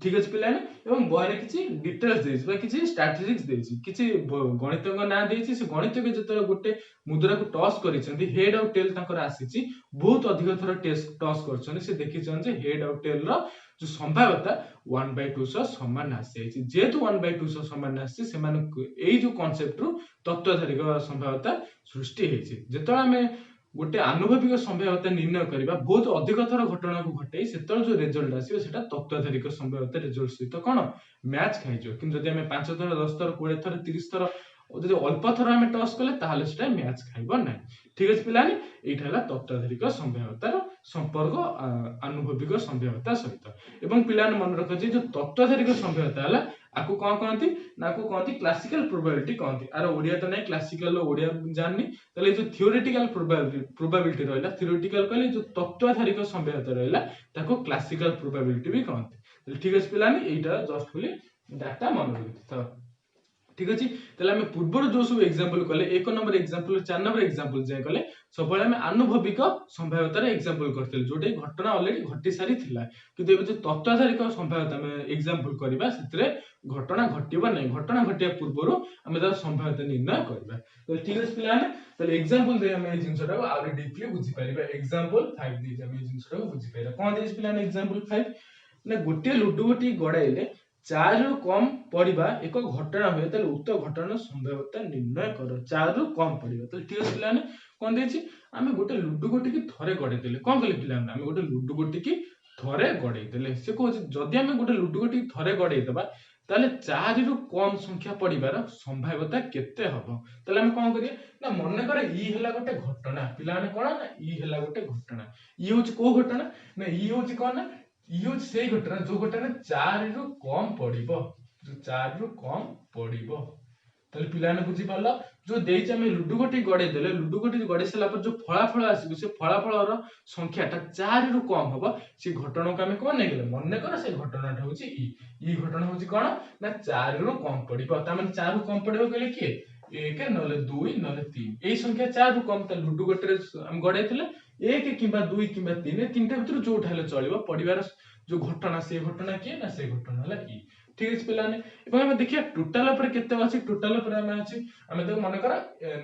ठीक अछि पिलाने एवं बहरे किछि डिटेल्स देछि बा किछि स्ट्रैटेजिक्स देछि किछि गणितक ना देछि से गणितक जतले गोटे मुद्रा को टॉस करिसेंती हेड और टेल ताकर आसीछि बहुत अधिक थर टेस्ट टॉस करछन से देखिछन जे हेड और टेल रो जो संभाव्यता 1/2 सह समान आसी जेतु 1/2 सह समान आसी से मान एई जो कांसेप्ट रु तत्वाधारिक संभाव्यता सृष्टि हेछि जेतले हमें गोटे आनुभविक संभाव्यता निर्णय करिबा बहुत अधिक थर घटना को घटै सेतल जो रिजल्ट आसीबो सेटा तत्वाधारिक संभाव्यता रिजल्ट सहित कोन मैच खाइजो किंतु जदि हमें 5 थर 10 थर 20 थर 30 थर जदि अल्प थर हमें टॉस कले ताहाले सेटा मैच खाइबो नै ठीक अछि पिलानी एटा हला तत्वाधारिक संभाव्यतार संपर्क आनुभविक संभाव्यता सहित एवं पिलाने मन रख जे जो तत्वाधारिक संभाव्यता हला आकु कोन कहंती नाकु कहंती क्लासिकल प्रोबेबिलिटी कहंती आरो ओडिया त नै क्लासिकल ओडिया जाननी तले जो थियोरेटिकल प्रोबेबिलिटी रहला थियोरेटिकल कहले जो तत्वाधारिक संभाव्यता रहला ताको क्लासिकल प्रोबेबिलिटी भी कहंती ठीक अछि पिलानी एटा जस्ट खाली डाटा मन रखिथ ठीक अछि तले हम पूर्वर जो सब एग्जांपल कले एक नंबर एग्जांपल 4 नंबर एग्जांपल जे कले सबले हम आनुभविक संभाव्यतार एग्जांपल करथिल जोटे घटना ऑलरेडी घटी सारी थिला किंतु एबे जो तत्वाधारिक संभाव्यता हम एग्जांपल करबा सेतरे घटना घटिबा नै घटना घटिया पूर्वरो हम तार संभाव्यता निर्णय करबा तो ठीक अछि पिलाने तले एग्जांपल दे हम ए जिंसटा को आरो डीपली बुझी परिबा एग्जांपल 5 दे हम ए जिंसटा को बुझी परिबा कोन देस पिलाने एग्जांपल 5 ना गोटे लुडो गोटी गडाइले चार रु कम पड़िबा एक घटना हुए ताले उक्त घटना संभाव्यता निर्णय कर। चार रु कम पड़िबा ताले ठीक अछि पिलाने कोन देछि आमे गोटे लुडु गोटी की थरे गड़े देले कोन कले पिलाने आमे गोटे लुडु गोटी की थरे गड़े देले से कहछि जदि आमे गोटे लुडु गोटी थरे गड़े देबा ताले चार रु कम संख्या पड़िबार संभाव्यता केते हबो ताले आमे कोन करिया ना मने करे ई हला गोटे घटना पिलाने कोन ना ई हला गोटे घटना ई होछि को घटना ना ई होछि कोन ना यूज से घटना जो घटना चार रु कम पड़िबो जो चार रु कम पड़िबो ताले पिलाने बुझी पारलो जो देइछ हमें लुडु गोटी गड़े देले लुडु गोटी गड़े सला पर जो फलाफल आसीबो से फलाफल रो संख्याटा चार रु कम हबो से घटना को हमें कोन नै गेले मन्ने कर से घटनाटा होची ई घटना होची कोन ना चार रु कम पड़िबो ता माने चार रु कम पड़िबो कहले की एक नले दुई नले तीन एई संख्या चार रु कम ता लुडु गोटी हम गड़े एक किंबा दुई किंबा तीन तीनटा भीतर जो उठाले चलिबो पड़िबार जो घटना से घटना किए ना से घटना हला ई ठीक अछि पिलाने एबं हम देखिया टोटल ऊपर केते अछि टोटल ऊपर हम अछि हम देखो मन कर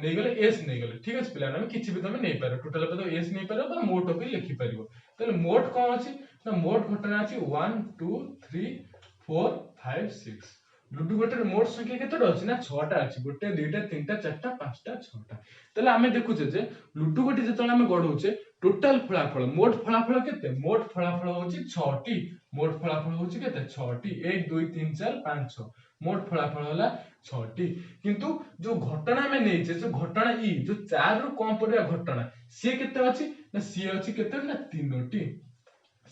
नै गेले एस नै गेले ठीक अछि पिलाने हम किछि भी तमे नै पारो टोटल ऊपर एस नै पारो बा मोट भी लिखि परिबो तले मोट कोन अछि ना मोट घटना अछि 1 2 3 4 5 6 लुडु गोटे मोट संख्या केतेटा अछि ना 6 टा अछि गोटे दुईटा तीनटा चारटा पांचटा छटा तले आमे देखुछे जे लुडु गोटे जतले आमे गडौछे टोटल फलाफल मोट फलाफल केते मोट फलाफल होची 6 टी मोट फलाफल होची केते 6 टी 1 2 3 4 5 6 मोट फलाफल होला 6 टी किंतु जो घटना में नै जे घटना ई जो 4 रु कम पड़िया घटना से केते अछि ना सी अछि केते ना 3 टी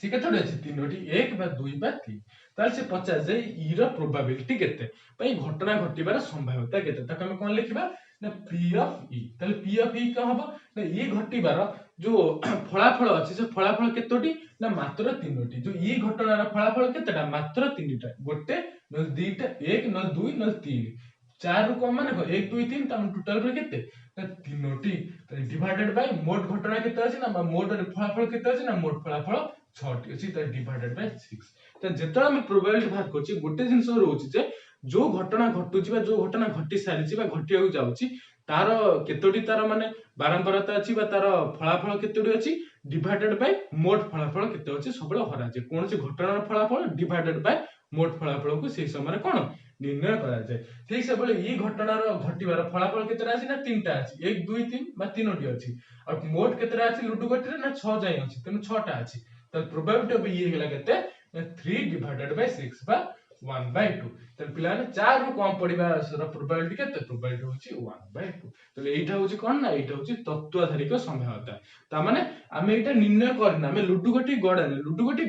सी केते अछि 3 टी 1 बा 2 बा 3 ताले से 50 जे ई रो प्रोबेबिलिटी केते पई घटना घटिबार संभाव्यता केते ताके हम कोन लिखिबा ना पी ऑफ ई ताले पी ऑफ ई का हबो ना ई घटिबार जो फलाफल अछि से फलाफल केतोटी ना मात्र 3 टी जो ई घटनार फलाफल केतेटा मात्र 3 टा गोटे न दुईटा 1 न 2 न 3 चार रु कम माने 1 2 3 त टोटल रे केते ना 3 टी त डिवाइडेड बाय मोट घटना केते अछि ना मोट फलाफल केते अछि ना मोट फलाफल 6 टी अछि त डिवाइडेड बाय 6 त जेतरा हम प्रोबेबिलिटी बात करछि गोटे जिंस रहउछि जे जो घटना घटुछि बा जो घटना घटि सारिछि बा घटियाउ जाउछि तार केतोटी तार माने बारंबारता अछि बा तार फलाफल केतोटी अछि डिवाइडेड बाय मोट फलाफल केते अछि सबले हरा जे कोनसी घटनार फलाफल डिवाइडेड बाय मोट फलाफल को सेही समय कोन निर्णय करा जाय ठीक से बोले ई घटनार घटिबार फलाफल केतेटा अछि ना तीनटा अछि 1 2 3 बा तीनोटी अछि और मोट केतेटा अछि लुडु गोटीरे ना 6 जाय अछि तेनु 6 टा अछि त प्रोबेबिलिटी ऑफ ई गेला केते 3 डिवाइडेड बाय 6 बा 1 by 2 त पिलाने 4 रु कम पड़िबा सर प्रोबेबिलिटी केते प्रोबेबिलिटी होची 1 by 2 त एटा होची कोन ना एटा होची तत्वाधारिक संभाव्यता ता माने आमे एटा निर्णय करना आमे लुडु गोटी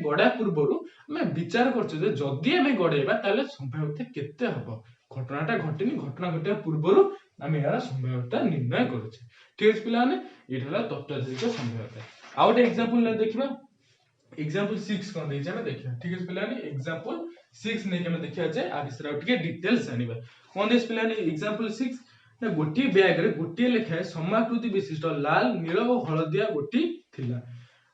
गडा पूर्वरु आमे विचार करछु जे जदी आमे गडेबा ताले संभाव्यता केते हबो घटनाटा घटिनी घटना घटिया पूर्वरु आमे यार संभाव्यता निर्णय करूछे ठीक अछि पिलाने एटा तत्वाधारिक संभाव्यता आउट एग्जांपल ले देखिबा एग्जांपल 6 कोन दै छै हमें देखिया ठीक अछि पिलाने एग्जांपल 6 नै के हमें देखिया जे आ बिसरा उठके डिटेल्स जानिबा कोन देस पिलाने एग्जांपल 6 ना गोटी बैग रे गोटी लेखा समाकृति विशिष्ट लाल नील और हळदिया गोटी थिला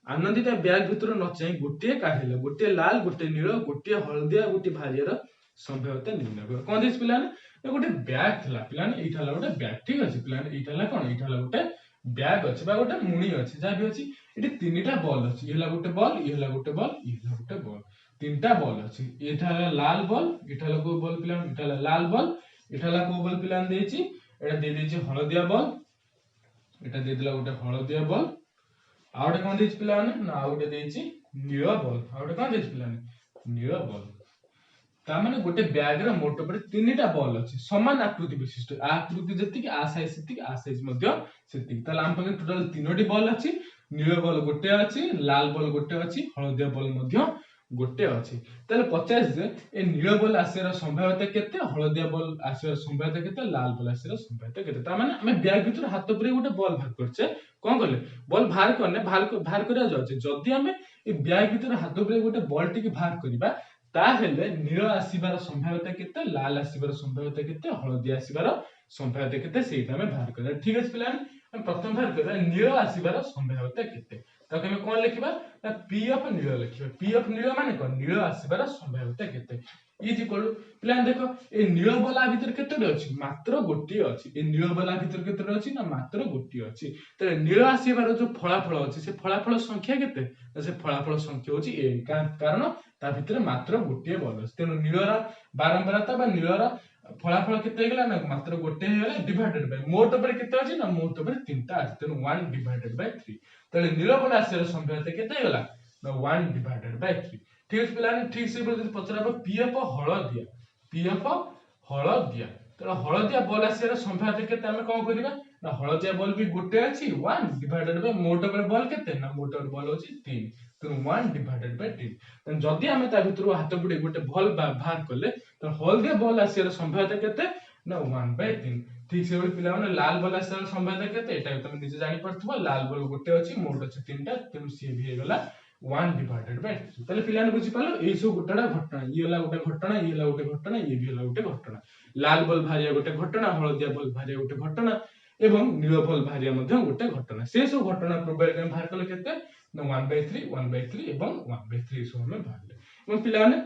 आनंदिता बैग भितर न चाहि गोटी काढिला गोटी लाल गोटी नील गोटी हळदिया गोटी भालियर संभाव्यता निर्णय कर कोन देस पिलाने ना गोटे बैग थिला पिलाने एठाला गोटे बैग ठीक अछि पिलाने एठाला कोन एठाला गोटे बैग अछि बा गोटे मुणी अछि जा भी अछि एटी तीनटा बॉल अछि इहला गोटे बॉल इहला गोटे बॉल इहला गोटे बॉल तीनटा बॉल अछि एठाला लाल बॉल एठाला को बॉल पिलान एठाला लाल बॉल एठाला को बॉल पिलान देछि एटा दे देछि हळदिया बॉल एटा दे दिला गोटे हळदिया बॉल आउटे कोन देछि पिलान ना आउटे देछि नील बॉल आउटे कोन देछि पिलान नील बॉल ता माने गोटे बैग रे मोट पर तीनटा बॉल अछि समान आकृति विशिष्ट आकृति जति आ साइज मध्ये सेति ताला हम पके टोटल तीनोटी बॉल अछि नील बॉल गोटे अछि लाल बॉल गोटे अछि हळदिया बॉल मध्ये गोटे अछि ताले 50 जे ए नील बॉल आसेर संभाव्यता केते हळदिया बॉल आसेर संभाव्यता केते लाल बॉल आसेर संभाव्यता केते ता माने हमें बैग भितर हाथ परे गोटे बॉल भाग करछे कोन करले बॉल बाहर करने बाहर करिया जाउछे जदी हमें ए बैग भितर हाथ परे गोटे बॉल टिके बाहर करिबा ता हेले नील आसीबार संभाव्यता केते लाल आसीबार संभाव्यता केते हळदिया आसीबार संभाव्यता केते सेटा हमें बाहर करले ठीक अछि पिलान हम प्रथम बार करबा नील आसीबार संभाव्यता केते ताके हम कोन लिखिबा ना पी ऑफ नील लिखिबा पी ऑफ नील माने कोन नील आसीबार संभाव्यता केते इज इक्वल टू पिलाने देखो ए नील बॉल आ भीतर केते अछि मात्र गोटी अछि ए नील बॉल आ भीतर केते अछि ना मात्र गोटी अछि त नील आसीबार जो फलाफल अछि से फलाफल संख्या केते से फलाफल संख्या होछि ए कारण ता भीतर मात्र गोटी बॉल अछि तेनु नीलर बारंबारता बा नीलर फलाफल केते गेला ना मात्र गोटे हेला डिवाइडेड बाय मोट पर केते अछि ना मोट पर तीनटा अछि तेनु 1 डिवाइडेड बाय 3 तले नील बॉल आसीर संख्या केते गेला ना 1 डिवाइडेड बाय 3 ठीक अछि पिलाने ठीक से बोल पचराबो पीएफ हळदिया पीएफ हळदिया तो हळदिया बॉल आसीर संख्या केते हम कोन करिबा ना हळदिया बॉल भी गोटे अछि 1 डिवाइडेड बाय मोट पर बॉल केते ना मोट पर बॉल अछि 3 तो 1 डिवाइडेड बाय 3 त जदी हम ता भितरु हाथ बुडी गोटे बॉल बाहर करले तो हळदिया बॉल आसीर संख्या केते ना 1 बाय 3 ठीक से बोल पिला माने लाल बॉल आसीर संख्या केते एटा तुम निजे जानि परथबो लाल बॉल गोटे अछि मोट अछि 3टा तेनु सी भी हेगला 1 डिवाइडेड बाय 3 तले पिलाने बुझी पालो एई सब गोटेडा घटना ये होला गोटे घटना ये होला गोटे घटना ये भी होला गोटे घटना लाल बॉल भारिया गोटे घटना हळदिया बॉल भारिया गोटे घटना एवं नील बॉल भारिया मध्ये गोटे घटना से सब घटना प्रोबेबिलिटी हम बाहर कले केते 1/3 एवं 1/3 सब हम बाहरले एवं पिलाने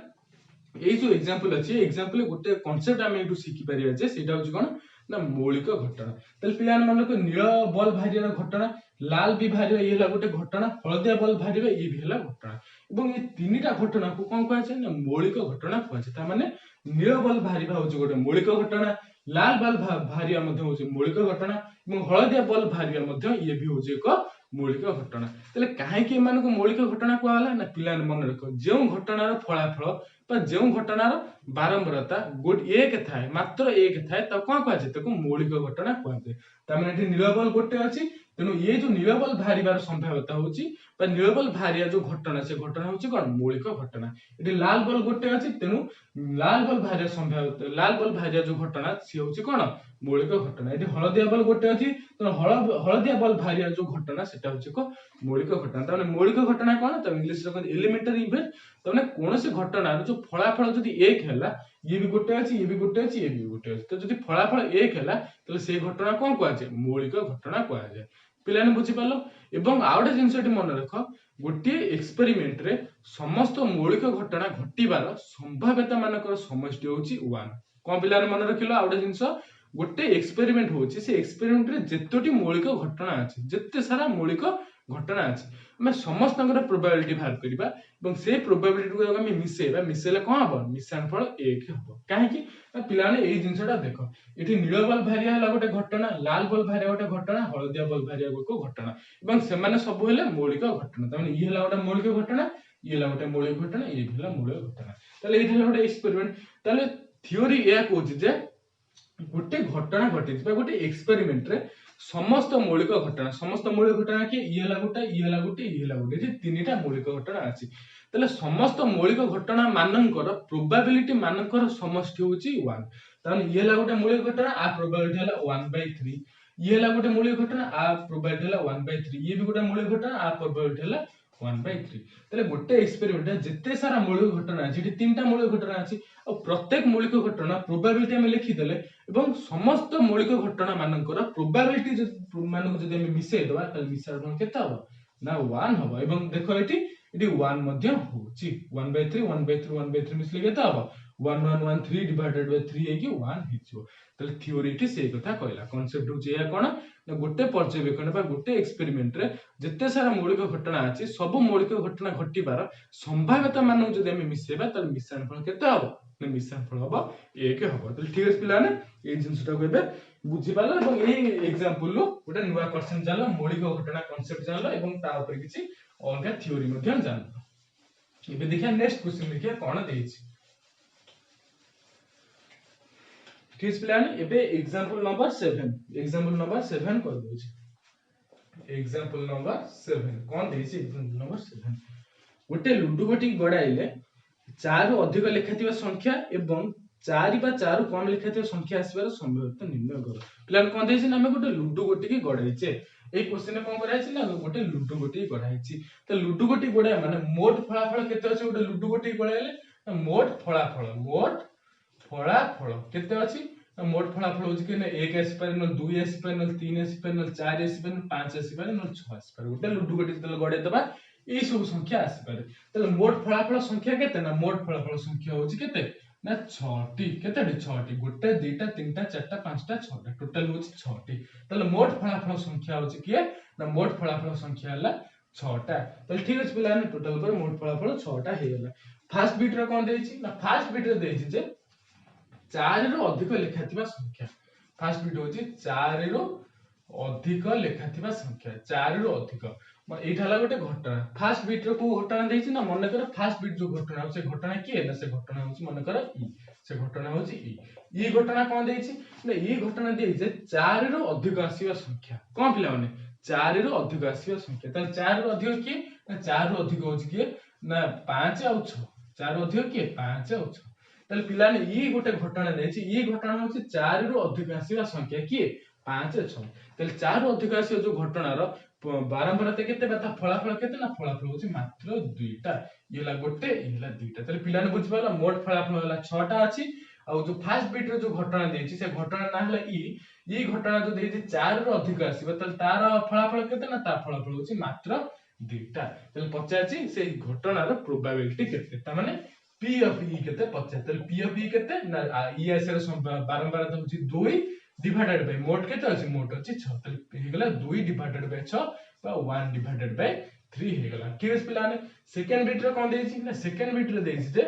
এই যে एग्जांपल अछि एग्जांपल गोटे कांसेप्ट हम एटू शिखि परिया जे सेटा होछि कोन ना मौलिक घटना तले पिलान मन को नील बॉल भारिया घटना लाल भी भारिया ये ला गोटे घटना हळदिया बॉल भारिया ये भी हला घटना एवं ये तीनटा घटना को कोन कहै छै ना मौलिक घटना कहै छै ता माने नील बॉल भारिया होछि गोटे मौलिक घटना लाल बॉल भारिया मध्ये होछि मौलिक घटना एवं हळदिया बॉल भारिया मध्ये ये भी होछि एक मौलिक घटना तले काहे कि मन को मौलिक घटना को हला ना पिलान मन रखो जे घटनार फलाफल जो घटनार बारंबारता एक थाए मात्र एक थाए तब कौन कह ताको मौलिक घटना कहते तार माने नील बॉल गोटे अछि तेनु ये जो नील बॉल भारिबार संभाव्यता होछि बा नील बॉल भारिया जो घटना से घटना होछि कोन मौलिक घटना एटी लाल बॉल गोटे अछि तेनु लाल बॉल भारिया संभाव्यता लाल बॉल भारिया जो घटना से होछि कोन मौलिक घटना एटी हळदिया बॉल गोटे अछि तेनु हळदिया बॉल भारिया जो घटना सेटा होछि को मौलिक घटना ताने मौलिक घटना कोन त इंग्लिश रे एलिमेंटरी इवेंट ताने कोनोसी घटना जो फलाफल जदि एक हैला ये भी गोटे अछि ये भी गोटे अछि ये भी गोटे अछि तो जदि फलाफल एक हैला तले से घटना कोन कहै छै मौलिक घटना कहै छै पिलाने बुझी पालो एवं आउटे जिंसटी मन रख गोटे एक्सपेरिमेंट रे समस्त मौलिक घटना घटिबार संभाव्यता मानकर समष्टि होछि 1 कोन पिलाने मन रखिलो आउटे जिंस गोटे एक्सपेरिमेंट होछि से एक्सपेरिमेंट रे जेतोटी मौलिक घटना अछि जेते सारा मौलिक घटना अछि हम समस्त प्रोबेबिलिटी बाहर करिबा एवं से प्रोबेबिलिटी को हम मिसेबा मिसेले कोन हबो मिश्रणफल 1 हबो काहे कि पिलाने एई जिंसटा देखो एठी नील बॉल भारिया हला गोटे घटना लाल बॉल भारिया गोटे घटना हळदिया बॉल भारिया गोटे घटना एवं से माने सब हेले मौलिक घटना त माने ई हला गोटे मौलिक घटना ई हला गोटे मौलिक घटना ई भी हला मौलिक घटना तले एठी हला गोटे एक्सपेरिमेंट तले थ्योरी या कहूछि जे गोटे घटना घटि गोटे एक्सपेरिमेंट रे समस्त मौलिक घटना कि ये हला गोटे ये हला गोटे ये हला गोटे जे तीनटा मौलिक घटना अछि तले समस्त मौलिक घटना मानकर प्रोबेबिलिटी मानकर समष्टि होछि 1 ताने ये हला गोटे मौलिक घटना आ प्रोबेबिलिटी हला 1/3 ये हला गोटे मौलिक घटना आ प्रोबेबिलिटी हला 1/3 ये भी गोटे मौलिक घटना आ प्रोबेबिलिटी हला 1/3 तले गोटे एक्सपेरिमेंट जेते सारा मौलिक घटना अछि तीनटा मौलिक घटना अछि और प्रत्येक मौलिक घटना प्रोबेबिलिटी हम लिखि देले एवं समस्त मौलिक घटना मानकर प्रोबेबिलिटी मानक जदि हम मिसै दबा त मिश्रण केते हबो ना 1 हबो एवं देखो एटी 1 मध्ये होछि 1/3 1/3 1/3 मिसले केते हबो 1 1 1 3 डिवाइडेड बाय 3 है कि 1 हिचो तले थ्योरी टी से कथा कहला कांसेप्ट होछि या कोन ना गोटे पर्यवेक्षण बा गोटे एक्सपेरिमेंट रे जेते सारा मौलिक घटना अछि सब मौलिक घटना घटिबार संभाव्यता मानक जदि हम मिसेबा त मिश्रणफल केते हबो ना मिश्रणफल हबो 1 हबो तले ठीक अछि पिलाने ए जिंसटा को एबे बुझी पालो एवं एई एग्जांपल लो गोटे नुवा क्वेश्चन जानलो मौलिक घटना कांसेप्ट जानलो एवं ता ऊपर किछि अलगा थ्योरी मध्ये जानलो एबे देखिया नेक्स्ट क्वेश्चन देखिया कोन देछि ठीक प्लान एबे एग्जांपल नंबर 7 कर दोछि एग्जांपल नंबर 7 कोन देछि एग्जांपल नंबर 7 गोटे लुडु गोटी गडाइले 4 रु अधिक लेखाथिबा संख्या एवं 4 बा 4 रु कम लेखाथिबा संख्या आसीबार संभाव्यता निर्णय करो प्लान कोन देछि ना हम गोटे लुडु गोटी की गडाइछे ए क्वेश्चन में कोन कराइछि ना गोटे लुडु गोटी गडाइछि त लुडु गोटी गडा माने मोट फलाफल केते अछि गोटे लुडु गोटी गडाइले मोट फलाफल केते अछि मोट फलाफल होछि कि 1 आसी पारे न 2 आसी पारे न 3 आसी पारे न 4 आसी पारे न 5 आसी पारे न 6 आसी पारे गोटे लुडु गोटी तले गडे दबा ए सब संख्या आसी पारे तले मोट फलाफल संख्या केते ना मोट फलाफल संख्या होछि केते ना 6टी केतेटी 6टी गोटे दुईटा तीनटा चारटा पांचटा छटा टोटल होची 6टी ताले मोट फलाफल संख्या होची किए ना मोट फलाफल संख्या हला 6टा ताले ठीक अछि पिलाने टोटल पर मोट फलाफल 6टा हे गेला फास्ट बिट रे कोन देछि ना फास्ट बिट रे देछि जे 4 रो अधिक लेखाथिबा संख्या फास्ट बिट होची 4 रो अधिक लेखाथिबा संख्या 4 रो अधिक एठाला गोटे घटना फास्ट बीट रो को घटना देछि ना मन कर फास्ट बीट जो घटना से घटना की ना से घटना होछि मन कर ई से घटना होछि ई घटना कोन देछि ना ई घटना देछि जे 4 रो अधिक आसीबा संख्या कोन पिला माने 4 रो अधिक आसीबा संख्या त 4 रो अधिक की ना 4 रो अधिक होछि की ना 5 और 6 4 रो अधिक की 5 और 6 तले पिला ने ई गोटे घटना देछि ई घटना होछि 4 रो अधिक आसीबा संख्या की 5 6 तले 4 रो अधिक आसीबा जो घटना रो बारंबारता केते बता फलाफल केते ना फलाफल होची मात्र दुईटा येला गोटे येला दुईटा तले पिलाने बुझ पाला मोट फलाफल होला 6टा अछि आ जो फास्ट बीट रो जो घटना देछि से घटना ना हला ई घटना जो देछि 4 रो अधिक आसीबा तले तार फलाफल केते ना ता फलाफल होची मात्र दुईटा तले पचाछि से घटना रो प्रोबेबिलिटी केते त माने p ऑफ e केते पचाछि तले p ऑफ e केते ना ई आसे बारंबारता होची 2 डिवाइडेड बाय मोट केते अछि मोट अछि 6 तले हे गेला 2 डिवाइडेड बाय 6 बा 1 डिवाइडेड बाय 3 हे गेला ठीक अछि पिलाने सेकंड बिट रे कोन देछि ना सेकंड बिट रे देछि जे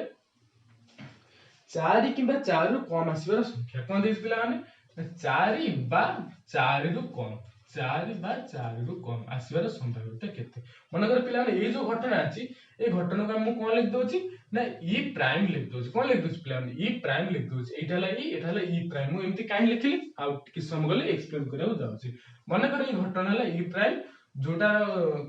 4 किबा 4 रु कम आसीबार संख्या कोन देछि पिलाने 4 बा 4 रु कम 4 बा 4 रु कम आसीबार संभाव्यता केते मन कर पिलाने ए जो घटना अछि ए घटना को हम कोन लिख दोछि ना ई प्राइम लिख दोछि कोन लिख दोछि पिलाने ई प्राइम लिख दोछि एठाला ई प्राइम मु एमति काहे लिखली आ कि सम गले एक्सप्लेन करबो जाउछि मन कर ई घटना हला ई प्राइम जोटा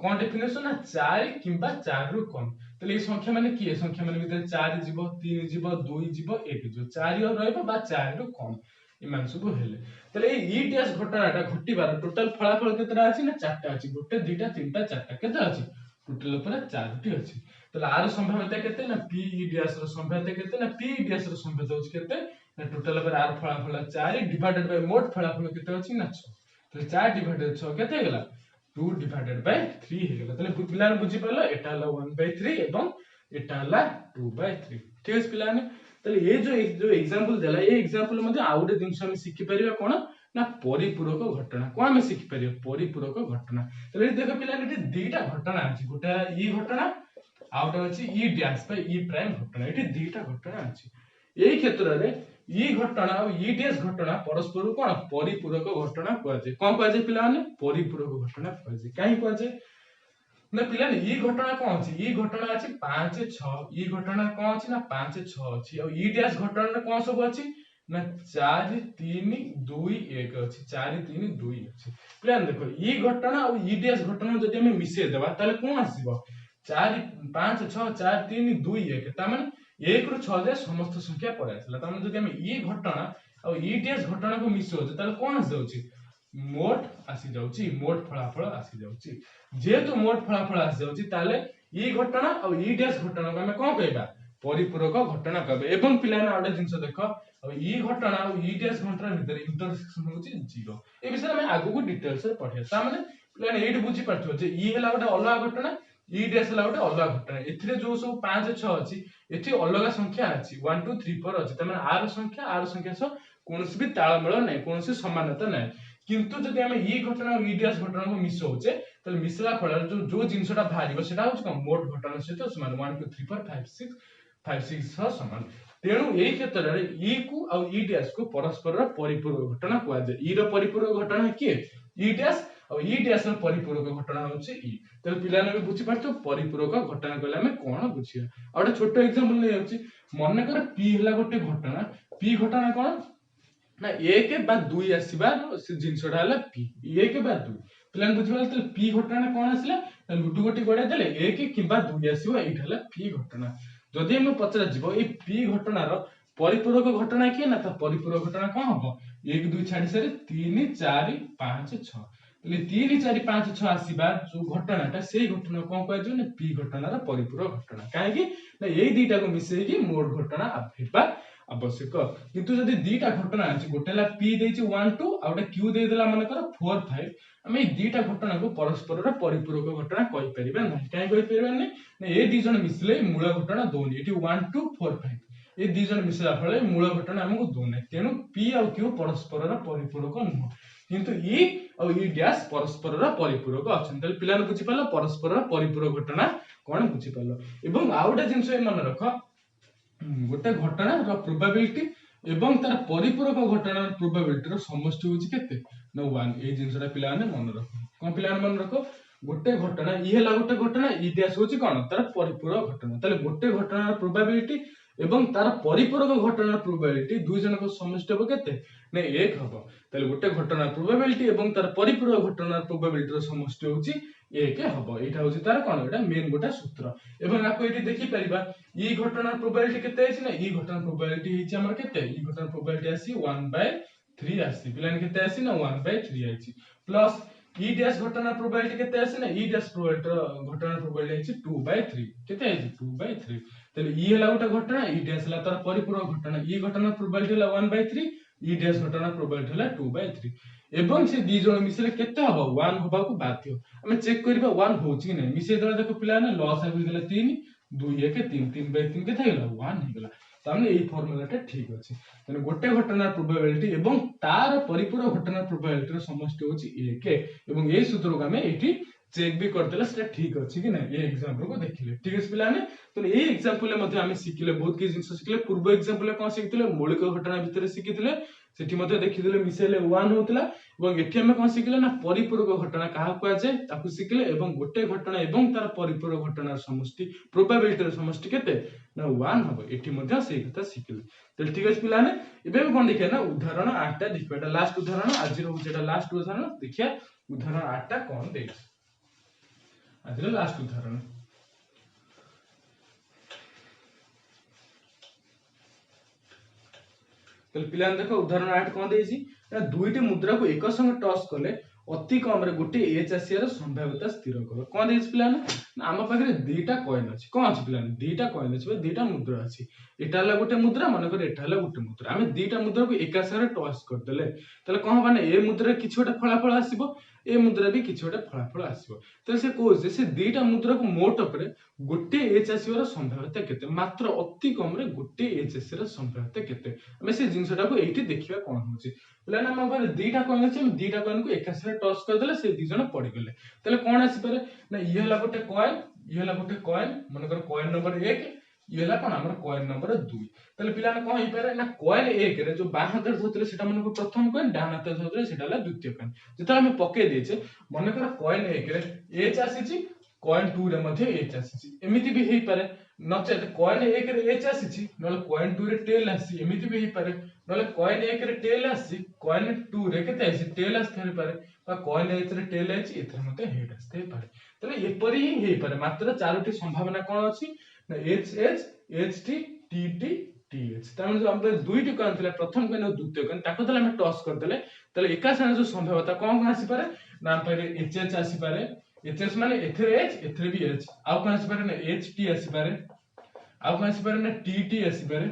कोन डेफिनेशन ना 4 किबा 4 रु कम तले ई संख्या माने की संख्या माने भीतर 4 जीवो 3 जीवो 2 जीवो 1 जो 4 और रहबो बा 4 रु कम इमान सब हेले तले ई टीएस घटनाटा घटिबार टोटल फलाफल केतरा अछि ना 4टा अछि गोटे दुईटा तीनटा चारटा केते अछि टोटल ऊपर 4टी अछि तले आर संभाव्यता केते ना पी ईडीएस रो संभाव्यता केते ना पी ईडीएस रो संभाव्यता होछि केते ना टोटल ऊपर आर फलाफल 4 डिवाइडेड बाय मोट फलाफल केते अछि ना 6 तले 4 डिवाइडेड 6 केते गेला 2 डिवाइडेड बाय 3 हे गेला तले पिलाने बुझि पालो एटा हला 1/3 एवं एटा हला 2/3 ठीक अछि पिलाने तले ये जो एग्जांपल देला ये एग्जांपल मध्ये आउडे जिंस हम सिखि परिबा कोन ना परिपूरक घटना कोन हम सिखि परिबा परिपूरक घटना तले देखो पिलाने एटी दुईटा घटना अछि गोटा ई घटना आउट अछि ई डैश बाय ई प्राइम घटना एटी दुईटा घटना अछि एई क्षेत्र रे ई घटना और ई डैश घटना परस्पर कोन परिपूरक घटना कहजे कोन कहजे पिलाने परिपूरक घटना कहजे काई कहजे ना पिलाने ई घटना कोन अछि ई घटना अछि 5 6 ई घटना कोन अछि ना 5 6 अछि और ई डैश घटना रे कोन सब अछि ना 4 3 2 1 अछि 4 3 2 अछि प्लान देखो ई घटना और ई डैश घटना जदि हम मिसे देबा ताले कोन आसीबो 4 5 6 4 3 2 1 ता माने 1 रु 6 जे समस्त संख्या पड़े आसला ता माने जदि हम ई घटना और ई डैश घटना को मिसो ताले कोन आसी जाउची मोट आसी जाउची मोट फलाफल आसी जाउची जेहेतु मोट फलाफल आसी जाउची ताले ई घटना और ई डैश घटना को हम कोन कहबा परिपूरक घटना कहबे एवं पिलाने आडे जिंस देखो और ई घटना और ई डैश घटना भीतर इंटरसेक्शन होची 0 ए विषय में आगु को डिटेल्स रे पढिया ता माने पिलाने एठी बुझी पाछो जे ई हला गोटे अलग घटना ई डैश हला गोटे अलग घटना एथिरे जो सब 5 6 अछि एठी अलग संख्या अछि 1 2 3 4 अछि त माने आर संख्या सो कोनोसी भी ताळमेळ नै कोनोसी समानता नै किंतु जदि हम ई घटना और ई डैश घटना को मिसौचे तले मिसला फल जो जिंसटा भारिबो सेटा होछ कोन मोट घटना सहित समान 1 2 3 4 5 6 सह समान तेणु एई क्षेत्र रे ई को और ई डैश को परस्पर परिपूरक घटना कुआ जे ई रो परिपूरक घटना के ई डैश और ई डैश रो परिपूरक घटना होछ ई तले पिलाने भी बुझि पारतो परिपूरक घटना कहले हम कोन बुझिया और छोटो एग्जांपल नै होछि मन कर पी हला गोटे घटना पी घटना कोन ना 1 बा 2 आसीबा से जिंसडा हला p 1 बा 2 प्लान बुझिबा त p घटना कोन आसीला लुडु गोटी गडा देले 1 किबा 2 आसीबा एठ हला p घटना जदि हम पचरा जिवो ए p घटना रो परिपूरक घटना के ना त परिपूरक घटना कोन हबो 1 2 छाडी सरे 3 4 5 6 तले 3 4 5 6 आसीबा जो घटनाटा सेही घटना कोन कहै जो ना p घटना रो परिपूरक घटना काहे कि ना एई दुईटा को मिसै कि मोट घटना हेबा आवश्यक किंतु जदि दुईटा घटना अछि गोटेला p देछि 1 2 आ गोटे q दे देला माने कर 4 5 हम ए दुईटा घटना को परस्पर रो परिपूरक घटना कहि परिबा नै काहे कहि परिबा नै ए दी जण मिसले मूल घटना दोनी एटी 1 2 4 5 ए दी जण मिसिला फळे मूल घटना हमकु दोने तेनु पी आ क्यू परस्पर परिपूरक नुह किंतु ई और ई डैश परस्पर परिपूरक अछन तले पिलान बुझि पालो परस्पर परिपूरक घटना कोन बुझि पालो एवं आउटा जिंस ए मन रख गोटे घटना रो प्रोबेबिलिटी एवं तार परिपूरक घटना प्रोबेबिलिटी रो समष्टि होची केते न 1 ए जिंसटा पिलाने मन रख कोन पिलाने मन रख गोटे घटना ई हला गोटे घटना ई डैश होची कोन तार परिपूरक घटना तले गोटे घटना प्रोबेबिलिटी एवं तार परिपूरक घटना प्रोबेबिलिटी दुई जन को समष्टि हो केते ने 1 हबो तले गोटे घटना प्रोबेबिलिटी एवं तार परिपूरक घटना प्रोबेबिलिटी रो समष्टि होची 1 हबो एटा होची तार कोन एटा मेन गोटा सूत्र एवं आपको एटी देखि परिबा ई घटना प्रोबेबिलिटी केते आसी ना ई घटना प्रोबेबिलिटी हिची हमर केते ई घटना प्रोबेबिलिटी आसी 1/3 आसी पिलान केते आसी ना 1/3 आसी प्लस ई डैश घटना प्रोबेबिलिटी केते आसी ना ई डैश प्रोबेबिलिटी घटना प्रोबेबिलिटी आसी 2/3 केते आसी 2/3 तले ई हला गोटा घटना ई डैश हला तार परिपूरक घटना ई घटना प्रोबेबिलिटी हला 1/3 ई डैश घटना प्रोबेबिलिटी हला 2/3 एवं से दी जण मिसले केते हबो 1 होबा को बाध्य हमें चेक करबा 1 होची कि नै मिसे दला देखो पिला ने लॉस आ गेला 3 2 1 3 3/3 केते हेला 1 हे गेला तामने एई फार्मूलाटा ठीक अछि तने गोटे घटना प्रोबेबिलिटी एवं तार परिपूरक घटना प्रोबेबिलिटी रो समष्टि होची 1 एवं एई सूत्र को हमें एठी चेक भी करदेला सेटा ठीक अछि कि नै ए एग्जांपल को देखिले ठीक अछि पिला ने तो ए एग्जांपल ले मध्ये हमें सिखिले बहुत के जिंस सिखिले पूर्व एग्जांपल ले कोन सिखिले मौलिक घटना भितर सिखिले सेठी मध्ये देखिले मिसेले 1 होतला एवं एठी हमें कोन सिखिले ना परिपूरक घटना काहा को आजे ताकू सिखिले एवं गोटे घटना एवं तार परिपूरक घटनार समष्टि प्रोबेबिलिटी रो समष्टि केते ना 1 हबो एठी मध्ये सेही कथा सिखिले तो ठीक अछि पिला ने एबे हम कोन देखिया ना उदाहरण 8 टा देखबा एटा लास्ट उदाहरण आज रो जेटा लास्ट उदाहरण देखिया उदाहरण 8 टा कोन देइ आज रो लास्ट उदाहरण पिला देखो उदाहरण 8 कोन देइछि दुईटी मुद्रा को एक संग टॉस कले अति कम रे गोटे एच आसियार संभाव्यता स्थिर कर कोन देइछि पिला ना हम पाखरे दुईटा कॉइन अछि कोन अछि पिला दुईटा कॉइन अछि बे दुईटा मुद्रा अछि एटा हला गोटे मुद्रा मन कर एटा हला गोटे मुद्रा हम दुईटा मुद्रा को एक संग टॉस कर देले तले कोन माने ए मुद्रा किछ गोटे फलाफल आसीबो ए मुद्रा भी किछ गोटे फलाफल आसीबो त से को से दुईटा मुद्रा को मोट उपरे गोटे एच आसीवर संभाव्यता केते मात्र अति कम रे गोटे एच आसीर संभाव्यता केते हम से जिंसटा को एठी देखिबा कोन होची पिला ना हम पर दुईटा कॉइन अछि हम दुईटा कॉइन को एक संग टॉस कर देले से दी जण पड़ी गेले तले कोन आसी पारे ना ई हला गोटे कॉइन ई हला गोटे कॉइन मन कर कॉइन नंबर 1 ई हला कोन हमर कॉइन नंबर 2 तले पिला ना कोन ही पारे ना कॉइन 1 रे जो बाह हाथ धरतले सेटा मन को प्रथम कॉइन डान हाथ धरतले सेटा हला द्वितीय कॉइन जेता हम पके देछे मन कर कॉइन 1 रे एच आसीची कॉइन 2 रे मध्ये एच आसीची एमिति भी हेई पारे नचेत कॉइन 1 रे एच आसीची नले कॉइन 2 रे टेल आसी एमिति भी हेई पारे नले कॉइन 1 रे टेल आसी कॉइन 2 रे केते आसी टेल आसी पारे बा कॉइन 1 रे टेल आसी एथरे मध्ये हेड आसी पारे तले एपरी ही हेई पारे मात्र चारोटी संभावना कोन अछि ना H H H T T T T H Tame जो हम दुईटी कॉइन थिला प्रथम कॉइन और द्वितीय कॉइन ताको तले हम टॉस कर देले तले एका संगे जो संभावना कोन कोन आसी पारे ना हम पारे एच एच आसी पारे एच एच माने एथरे एच एथरे भी एच आउ कोन आसी पारे ना एच टी आसी पारे आउ कोन आसी पारे ना टी टी आसी पारे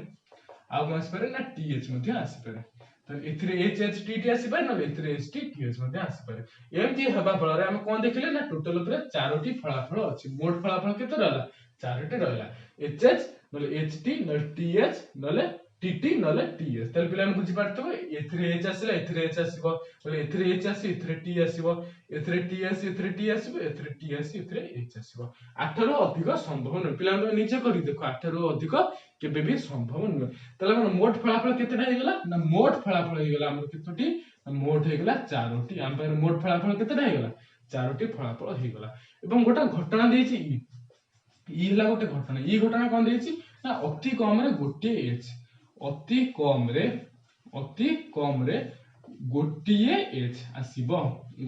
आउ कोन आसी पारे ना टी एच मध्ये आसी पारे त एथरे एच एच टी टी आसी पारे ना एथरे एच टी टी एच मध्ये आसी पारे एमती हबा फल रे हम कोन देखिले ना टोटल ऊपर चारोटी फलाफल अछि मोट फलाफल केते रहला चारोटी रहला एच एच नले एच टी नले टी एच नले टी टी नले टी एच तले पिलान बुझि पारतबो एथरे एच आसीला एथरे एच आसीबो नले एथरे एच आसी एथरे टी आसीबो एथरे टी आसी एथरे टी आसीबो एथरे टी आसी एथरे एच आसीबो 8 रो अधिक संभव न पिलान नीचे करी देखो 8 रो अधिक केबे भी संभव न तले मन मोट फलाफल केतेटा हे गेला ना मोट फलाफल हे गेला हमर केतोटी मोट हे गेला चारोटी हम पर मोट फलाफल केतेटा हे गेला चारोटी फलाफल हे गेला एवं गोटा घटना देछि ई हला गोटे घटना ई घटना कोन देछि ना अति कम रे गोटे एच अति कम रे गोटिए एच आसीबो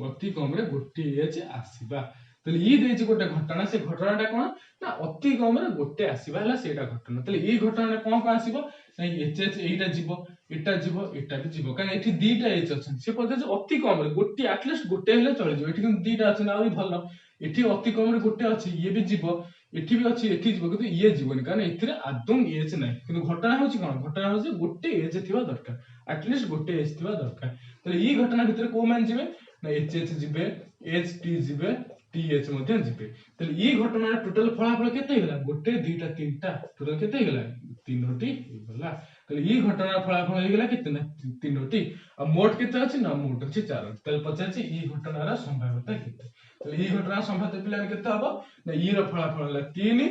अति कम रे गोटिए एच आसीबा तले ई देछि गोटे घटना से घटनाटा कोन ना अति कम रे गोटे आसीबा हला सेटा घटना तले ई घटना कोन कोन आसीबो ना एच एच एटा जीवो एटा भी जीवो कान एठी दीटा एच अछन से पदे अति कम रे गोटे एटलीस्ट गोटे हेले चली जो एठी किन दीटा अछन आउरी भलो एठी अति कम रे गोटे अछि ये भी जीवो एठी भी अछि एठी जीवो किंतु ये जीवनी कारण एथिरे आदम एच नै किंतु घटना होछि कोन घटना होछि गोटे एच थिबा दरकार एटलीस्ट गोटे एच थिबा दरकार तले ई घटना भितर को मान जिवे ना एच एच जिवे एच टी जिवे TH ମଧ୍ୟ ଯିବେ ତାହେଲେ ई घटनार टोटल फलाफल केते हेला गोटे दुईटा तीनटा टोटल केते हेला तीनोटी हेला ताले ई घटनार फलाफल हे गेला केते ना तीनोटी आ मोट केते अछि ना मोट अछि 4 ताले पचाछि ई घटनार संभाव्यता केते ताले ई घटनार संभाव्यता पिला केते हबो ना ई रो फलाफल होला 3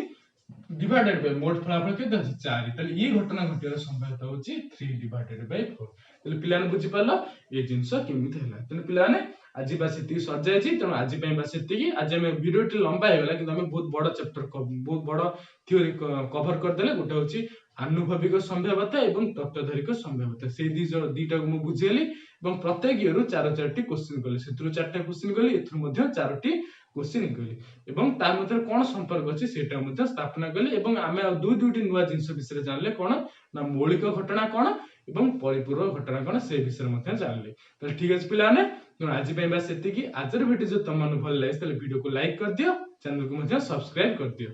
डिवाइडेड बाय मोट फलाफल केते अछि 4 ताले ई घटना घटियार संभाव्यता होछि 3 डिवाइडेड बाय 4 ताले पिलाने बुझि पालो ए जिंस केमिति हैला तने पिलाने आज बास एति सजाय छी तेणु आज पे बास एति आज हम वीडियो टी लंबा हे गेला कि हम बहुत बड़ चैप्टर बहुत बड़ थ्योरी कवर कर देले गोटे होची आनुभविक संभाव्यता एवं तत्वधारिक संभाव्यता से दीटा को मु बुझेली एवं प्रत्येक इयर 4-4टी क्वेश्चन गले सेतु 4टा क्वेश्चन गले एथु मध्य 4टी क्वेश्चन गले एवं ता मध्य कोन संपर्क अछि सेटा मध्य स्थापना गले एवं आमे दुईटी नुवा जिंस विषय जानले कोन ना मौलिक घटना कोन एवं परिपूरक घटना कोन से विषय मध्य जानले तो ठीक अछि पिलाने तो आज पे बस एति की आजर वीडियो जो तुम मन भल लागे तले वीडियो को लाइक कर दियो चैनल को मध्य सब्सक्राइब कर दियो।